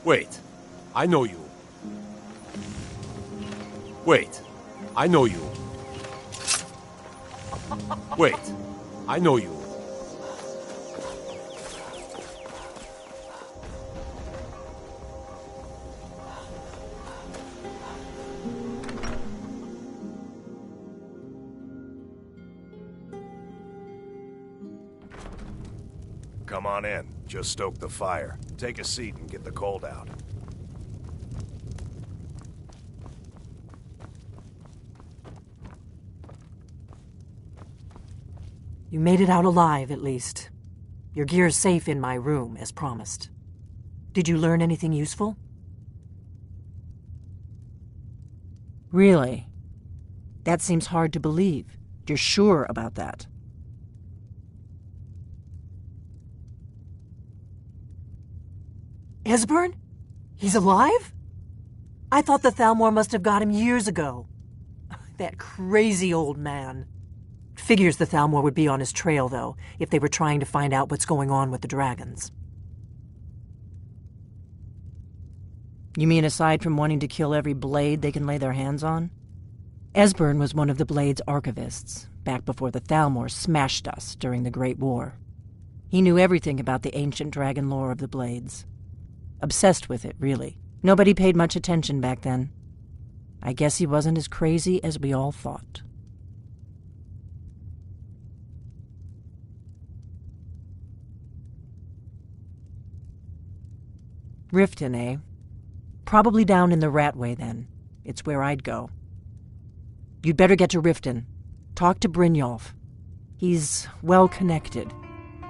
Wait, I know you. Wait, I know you. Wait, I know you.
Come on in. Just stoke the fire. Take a seat and get the cold out.
You made it out alive, at least. Your gear's safe in my room, as promised. Did you learn anything useful? Really? That seems hard to believe. You're sure about that? Esbern? He's alive? I thought the Thalmor must have got him years ago. That crazy old man. Figures the Thalmor would be on his trail, though, if they were trying to find out what's going on with the dragons. You mean aside from wanting to kill every blade they can lay their hands on? Esbern was one of the Blade's archivists, back before the Thalmor smashed us during the Great War. He knew everything about the ancient dragon lore of the Blades. Obsessed with it, really. Nobody paid much attention back then. I guess he wasn't as crazy as we all thought. Riften, eh? Probably down in the Ratway, then. It's where I'd go. You'd better get to Riften. Talk to Brynjolf. He's well-connected.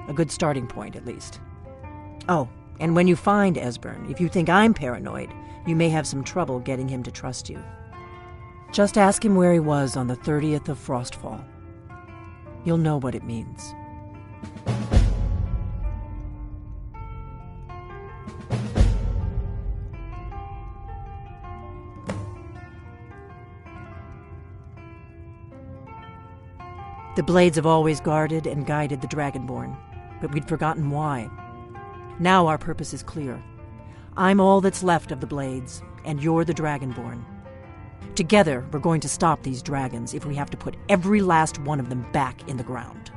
A good starting point, at least. Oh, and when you find Esbern, if you think I'm paranoid, you may have some trouble getting him to trust you. Just ask him where he was on the 30th of Frostfall. You'll know what it means. The Blades have always guarded and guided the Dragonborn, but we'd forgotten why. Now our purpose is clear. I'm all that's left of the Blades, and you're the Dragonborn. Together, we're going to stop these dragons if we have to put every last one of them back in the ground.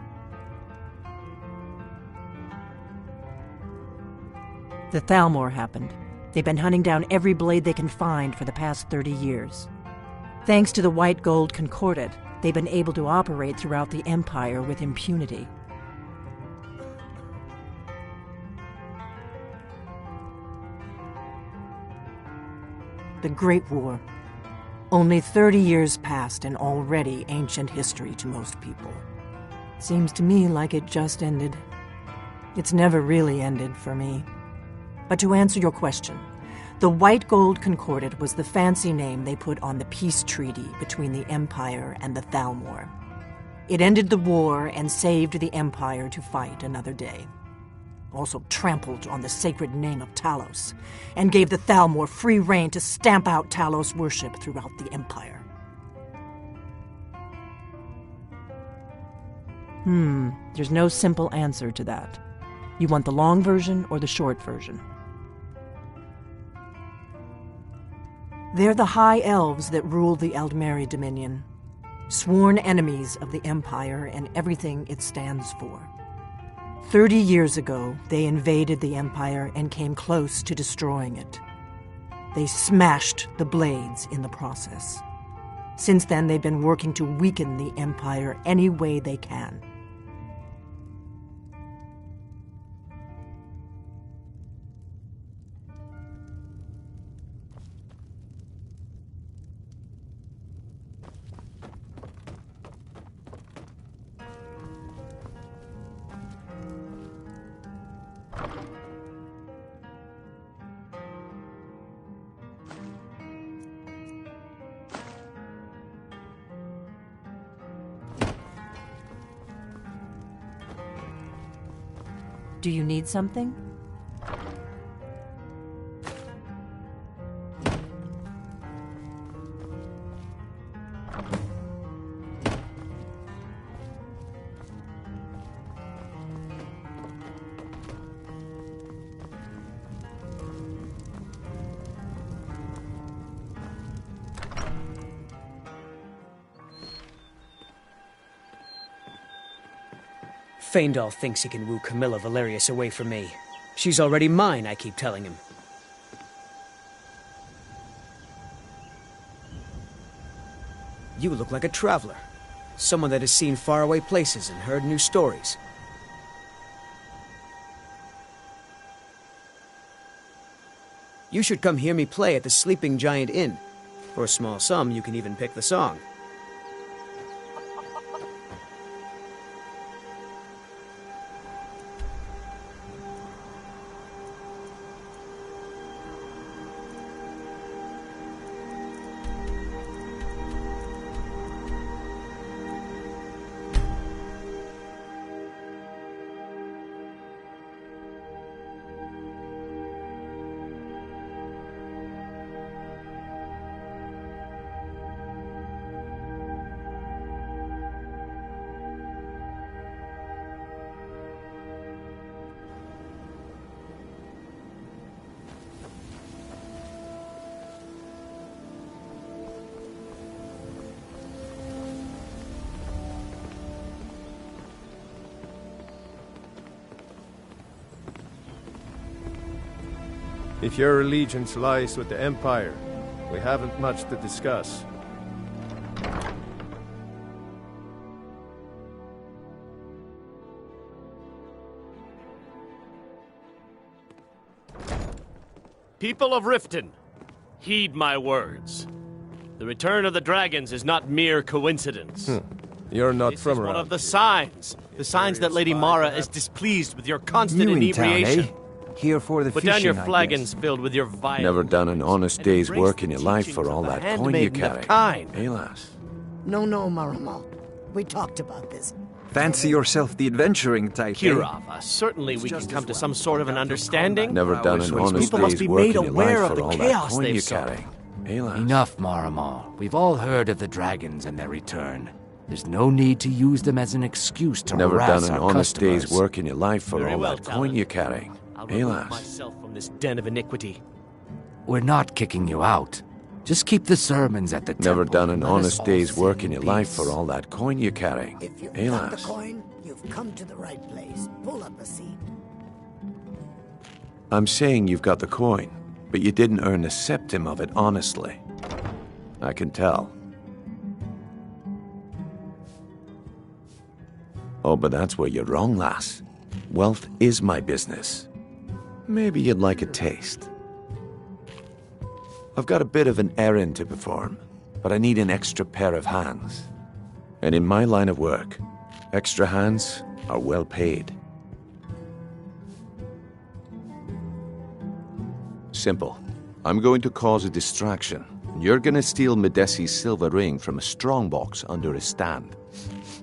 The Thalmor happened. They've been hunting down every blade they can find for the past 30 years. Thanks to the White Gold Concordat, they've been able to operate throughout the Empire with impunity. The Great War. Only 30 years passed and already ancient history to most people. Seems to me like it just ended. It's never really ended for me. But to answer your question, the White Gold Concordat was the fancy name they put on the peace treaty between the Empire and the Thalmor. It ended the war and saved the Empire to fight another day. Also trampled on the sacred name of Talos, and gave the Thalmor free rein to stamp out Talos worship throughout the Empire. There's no simple answer to that. You want the long version or the short version? They're the High Elves that rule the Eldmeri Dominion, sworn enemies of the Empire and everything it stands for. 30 years ago, they invaded the Empire and came close to destroying it. They smashed the Blades in the process. Since then, they've been working to weaken the Empire any way they can. Do you need something?
Faendal thinks he can woo Camilla Valerius away from me. She's already mine, I keep telling him. You look like a traveler. Someone that has seen faraway places and heard new stories. You should come hear me play at the Sleeping Giant Inn. For a small sum, you can even pick the song.
If your allegiance lies with the Empire, we haven't much to discuss.
People of Riften, heed my words. The return of the dragons is not mere coincidence.
You're not
This
from
is
around
one of the
here.
signs that Lady Mara is displeased with your constant
New in town,
inebriation.
eh? Here for the
Put
fishing,
down your
I
flagons
guess.
filled with your vile.
Never done an honest day's work in your life for all that coin you
handmaiden of
carry.
kind.
Hey, lass.
No, Marama. We talked about this.
Fancy yourself the adventuring type, eh?
Kirava, certainly we can come to some sort of an understanding.
Never done an honest
People must
day's
be
work
made
in your
aware
life
of
for
the
all that
chaos
coin
they've
you
sowed.
carry. Hey, lass.
Enough, Marama. We've all heard of the dragons and their return. There's no need to use them as an excuse to
Never
harass
done an
our
honest
customers.
day's work in your life for
Very
all
well,
that coin you're carrying.
I'll
Hey,
remove
lass.
myself from this den of iniquity.
We're not kicking you out. Just keep the sermons at the
Never
temple.
done an
Let us
honest
all
day's
sit
work
in
in your life
peace.
for all that coin you're carrying.
If you've
Hey,
got the
lass.
coin, you've come to the right place. Pull up a seat.
I'm saying you've got the coin, but you didn't earn a septim of it honestly. I can tell. Oh, but that's where you're wrong, lass. Wealth is my business. Maybe you'd like a taste. I've got a bit of an errand to perform, but I need an extra pair of hands. And in my line of work, extra hands are well paid. Simple. I'm going to cause a distraction. You're gonna steal Medesi's silver ring from a strongbox under his stand.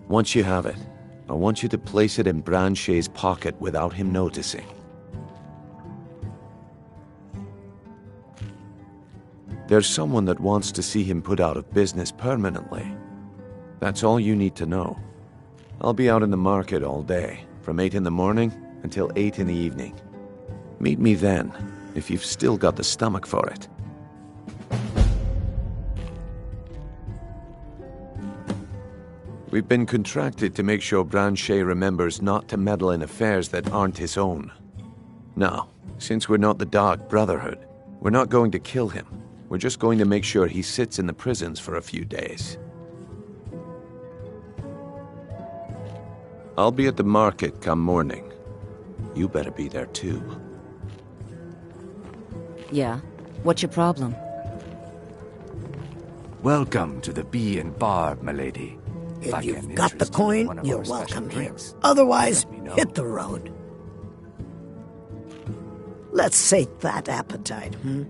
Once you have it, I want you to place it in Branche's pocket without him noticing. There's someone that wants to see him put out of business permanently. That's all you need to know. I'll be out in the market all day, from 8 in the morning until 8 in the evening. Meet me then, if you've still got the stomach for it.
We've been contracted to make sure Branche remembers not to meddle in affairs that aren't his own. Now, since we're not the Dark Brotherhood, we're not going to kill him. We're just going to make sure he sits in the prisons for a few days. I'll be at the market come morning. You better be there too.
Yeah? What's your problem?
Welcome to the Bee and Barb, milady.
If you've got the coin, you're welcome here. Otherwise, hit the road. Let's sate that appetite, hmm?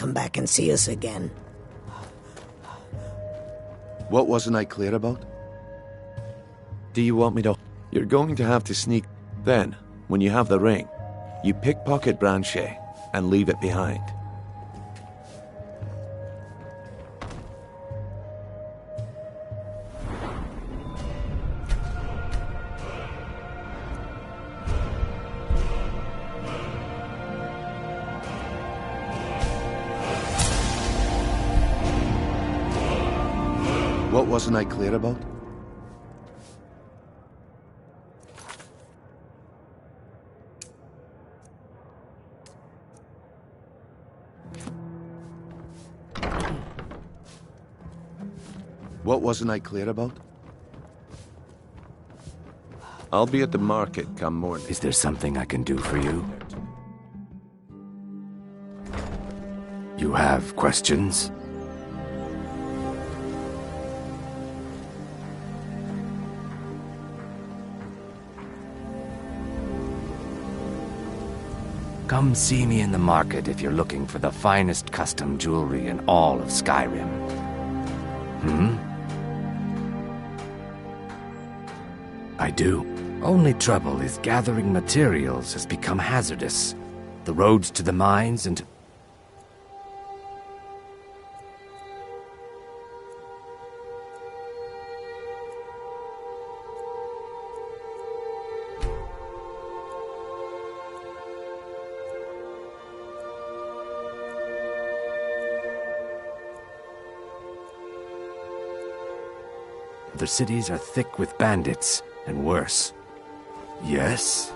come back and see us again.
What wasn't I clear about? Do you want me to... You're going to have to sneak... Then, when you have the ring, you pickpocket Branchet and leave it behind. What wasn't I clear about? What wasn't I clear about? I'll be at the market come morning.
Is there something I can do for you? You have questions? Come see me in the market if you're looking for the finest custom jewelry in all of Skyrim. I do. Only trouble is gathering materials has become hazardous. The roads to the mines and... The cities are thick with bandits, and worse. Yes?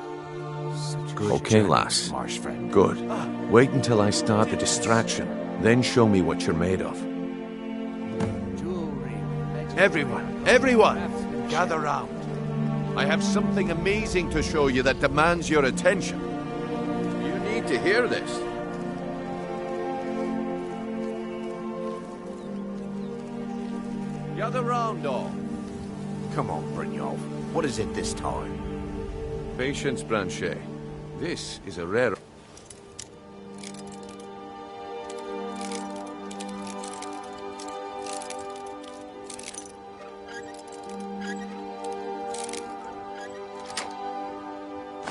Okay, lass.
Marsh friend.
Good. Wait until I start the distraction, then show me what you're made of.
Everyone, gather round. I have something amazing to show you that demands your attention. You need to hear this. Gather round, all. Come on, Brynjolf. What is it this time?
Patience, Branchet. This is a rare...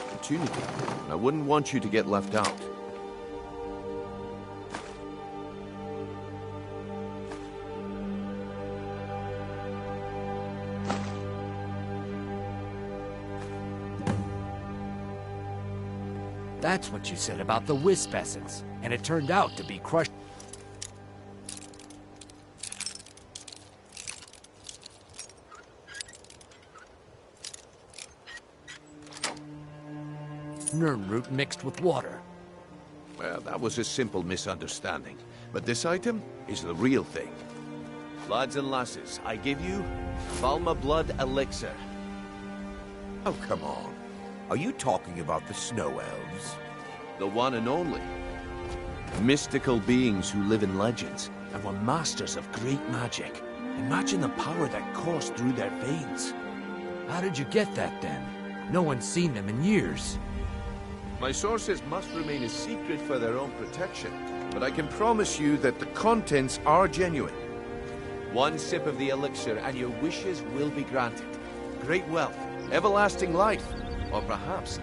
opportunity. I wouldn't want you to get left out.
That's what you said about the wisp essence, and it turned out to be crushed. Nirnroot mixed with water.
Well, that was a simple misunderstanding. But this item is the real thing. Lads and lasses, I give you Valma Blood Elixir.
Oh, come on. Are you talking about the Snow Elves?
The one and only. Mystical beings who live in legends and were masters of great magic. Imagine the power that coursed through their veins.
How did you get that, then? No one's seen them in years.
My sources must remain a secret for their own protection, but I can promise you that the contents are genuine. One sip of the elixir and your wishes will be granted. Great wealth, everlasting life, or perhaps...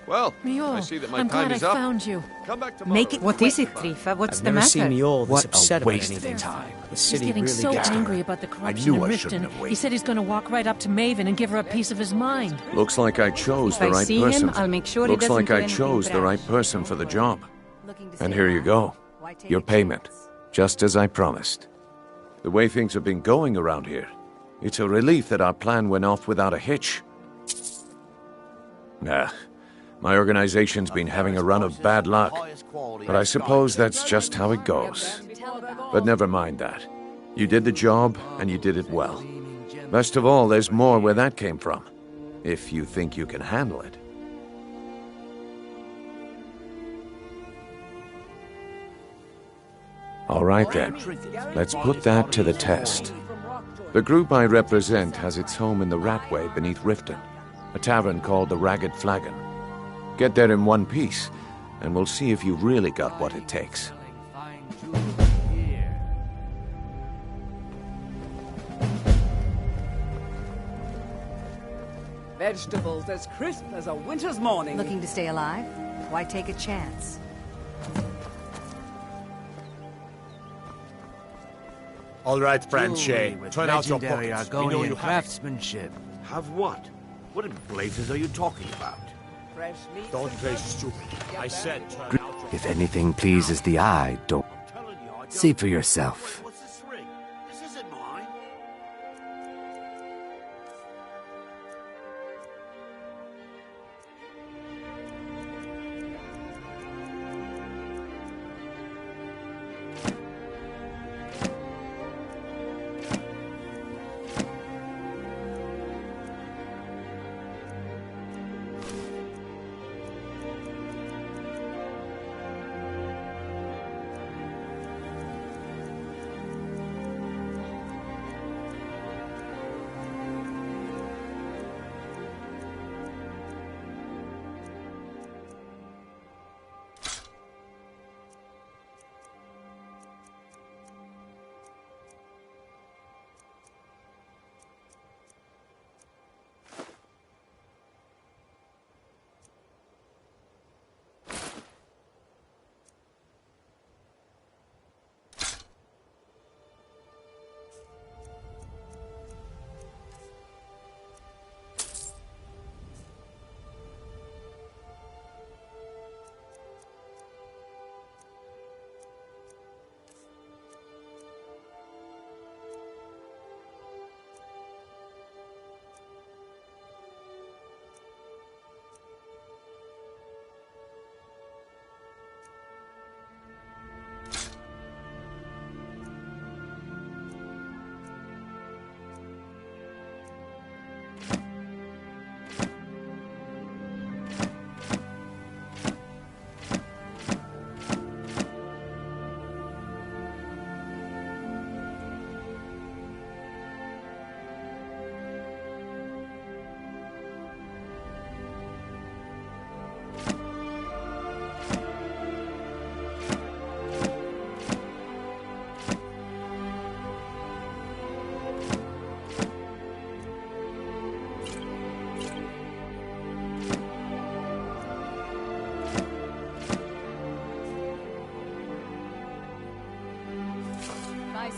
Well,
Mjol,
I see that my
I'm
time
glad
is
I
up.
found you.
Come back tomorrow.
Make it What is it, Trifa? What's
I've
the
never
matter?
seen Mjol this
What a
upset
waste
about
of
anything.
time.
The
He's
city
getting
really
so
gets to
angry
him.
about the corruption in
I shouldn't
Riften.
have waited.
He said he's going to walk right up to Maven and give her a piece of his mind.
Looks like I chose
If
the
I
right
see
person.
him, I'll make sure he
Looks
doesn't
like
do
I
anything
chose the right
brash.
person for the job. And here you go. Your payment. Just as I promised. The way things have been going around here, it's a relief that our plan went off without a hitch. Nah. My organization's been having a run of bad luck, but I suppose that's just how it goes. But never mind that. You did the job, and you did it well. Best of all, there's more where that came from. If you think you can handle it. All right then, let's put that to the test. The group I represent has its home in the Ratway beneath Riften, a tavern called the Ragged Flagon. Get there in one piece, and we'll see if you've really got what it takes.
Vegetables as crisp as a winter's morning.
Looking to stay alive? Why take a chance?
All right, Branchet, turn out your
legendary
pockets. We know
Argonian
you have
craftsmanship.
Have what? What in blazes are you talking about?
Fresh meat.
Don't play stupid. I said turn out your
If anything pleases the eye, don't. See for yourself.
What's this ring? This isn't mine.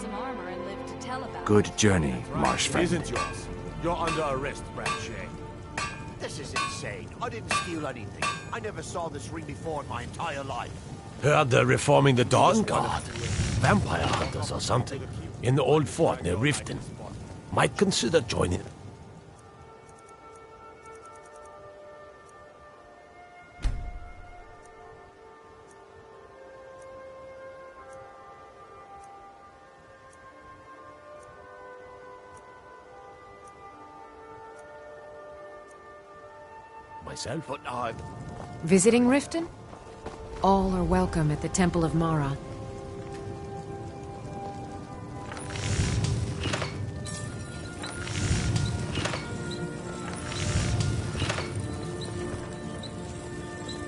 Some armor and live to tell about
Good journey, marsh
It
friend.
isn't yours. You're under arrest, Branchet.
This is insane. I didn't steal anything. I never saw this ring before in my entire life.
Heard they're reforming the Dawn Guard. Vampire hunters or something. In the old fort near Riften. Might consider joining. Myself?
But I...
Visiting Riften? All are welcome at the Temple of Mara.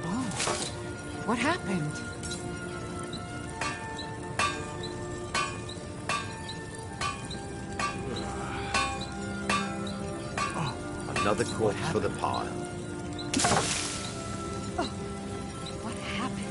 Oh, what happened?
Another corpse for the pile.
what happened.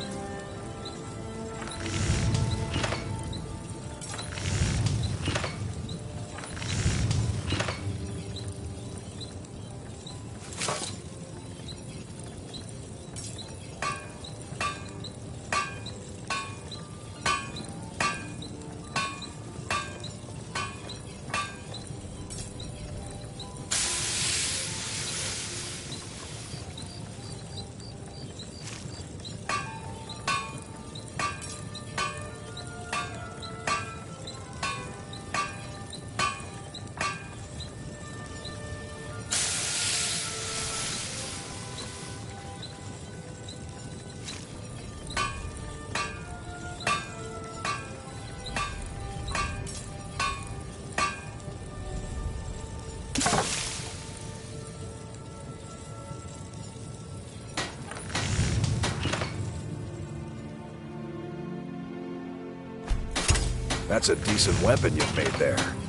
That's a decent weapon you've made there.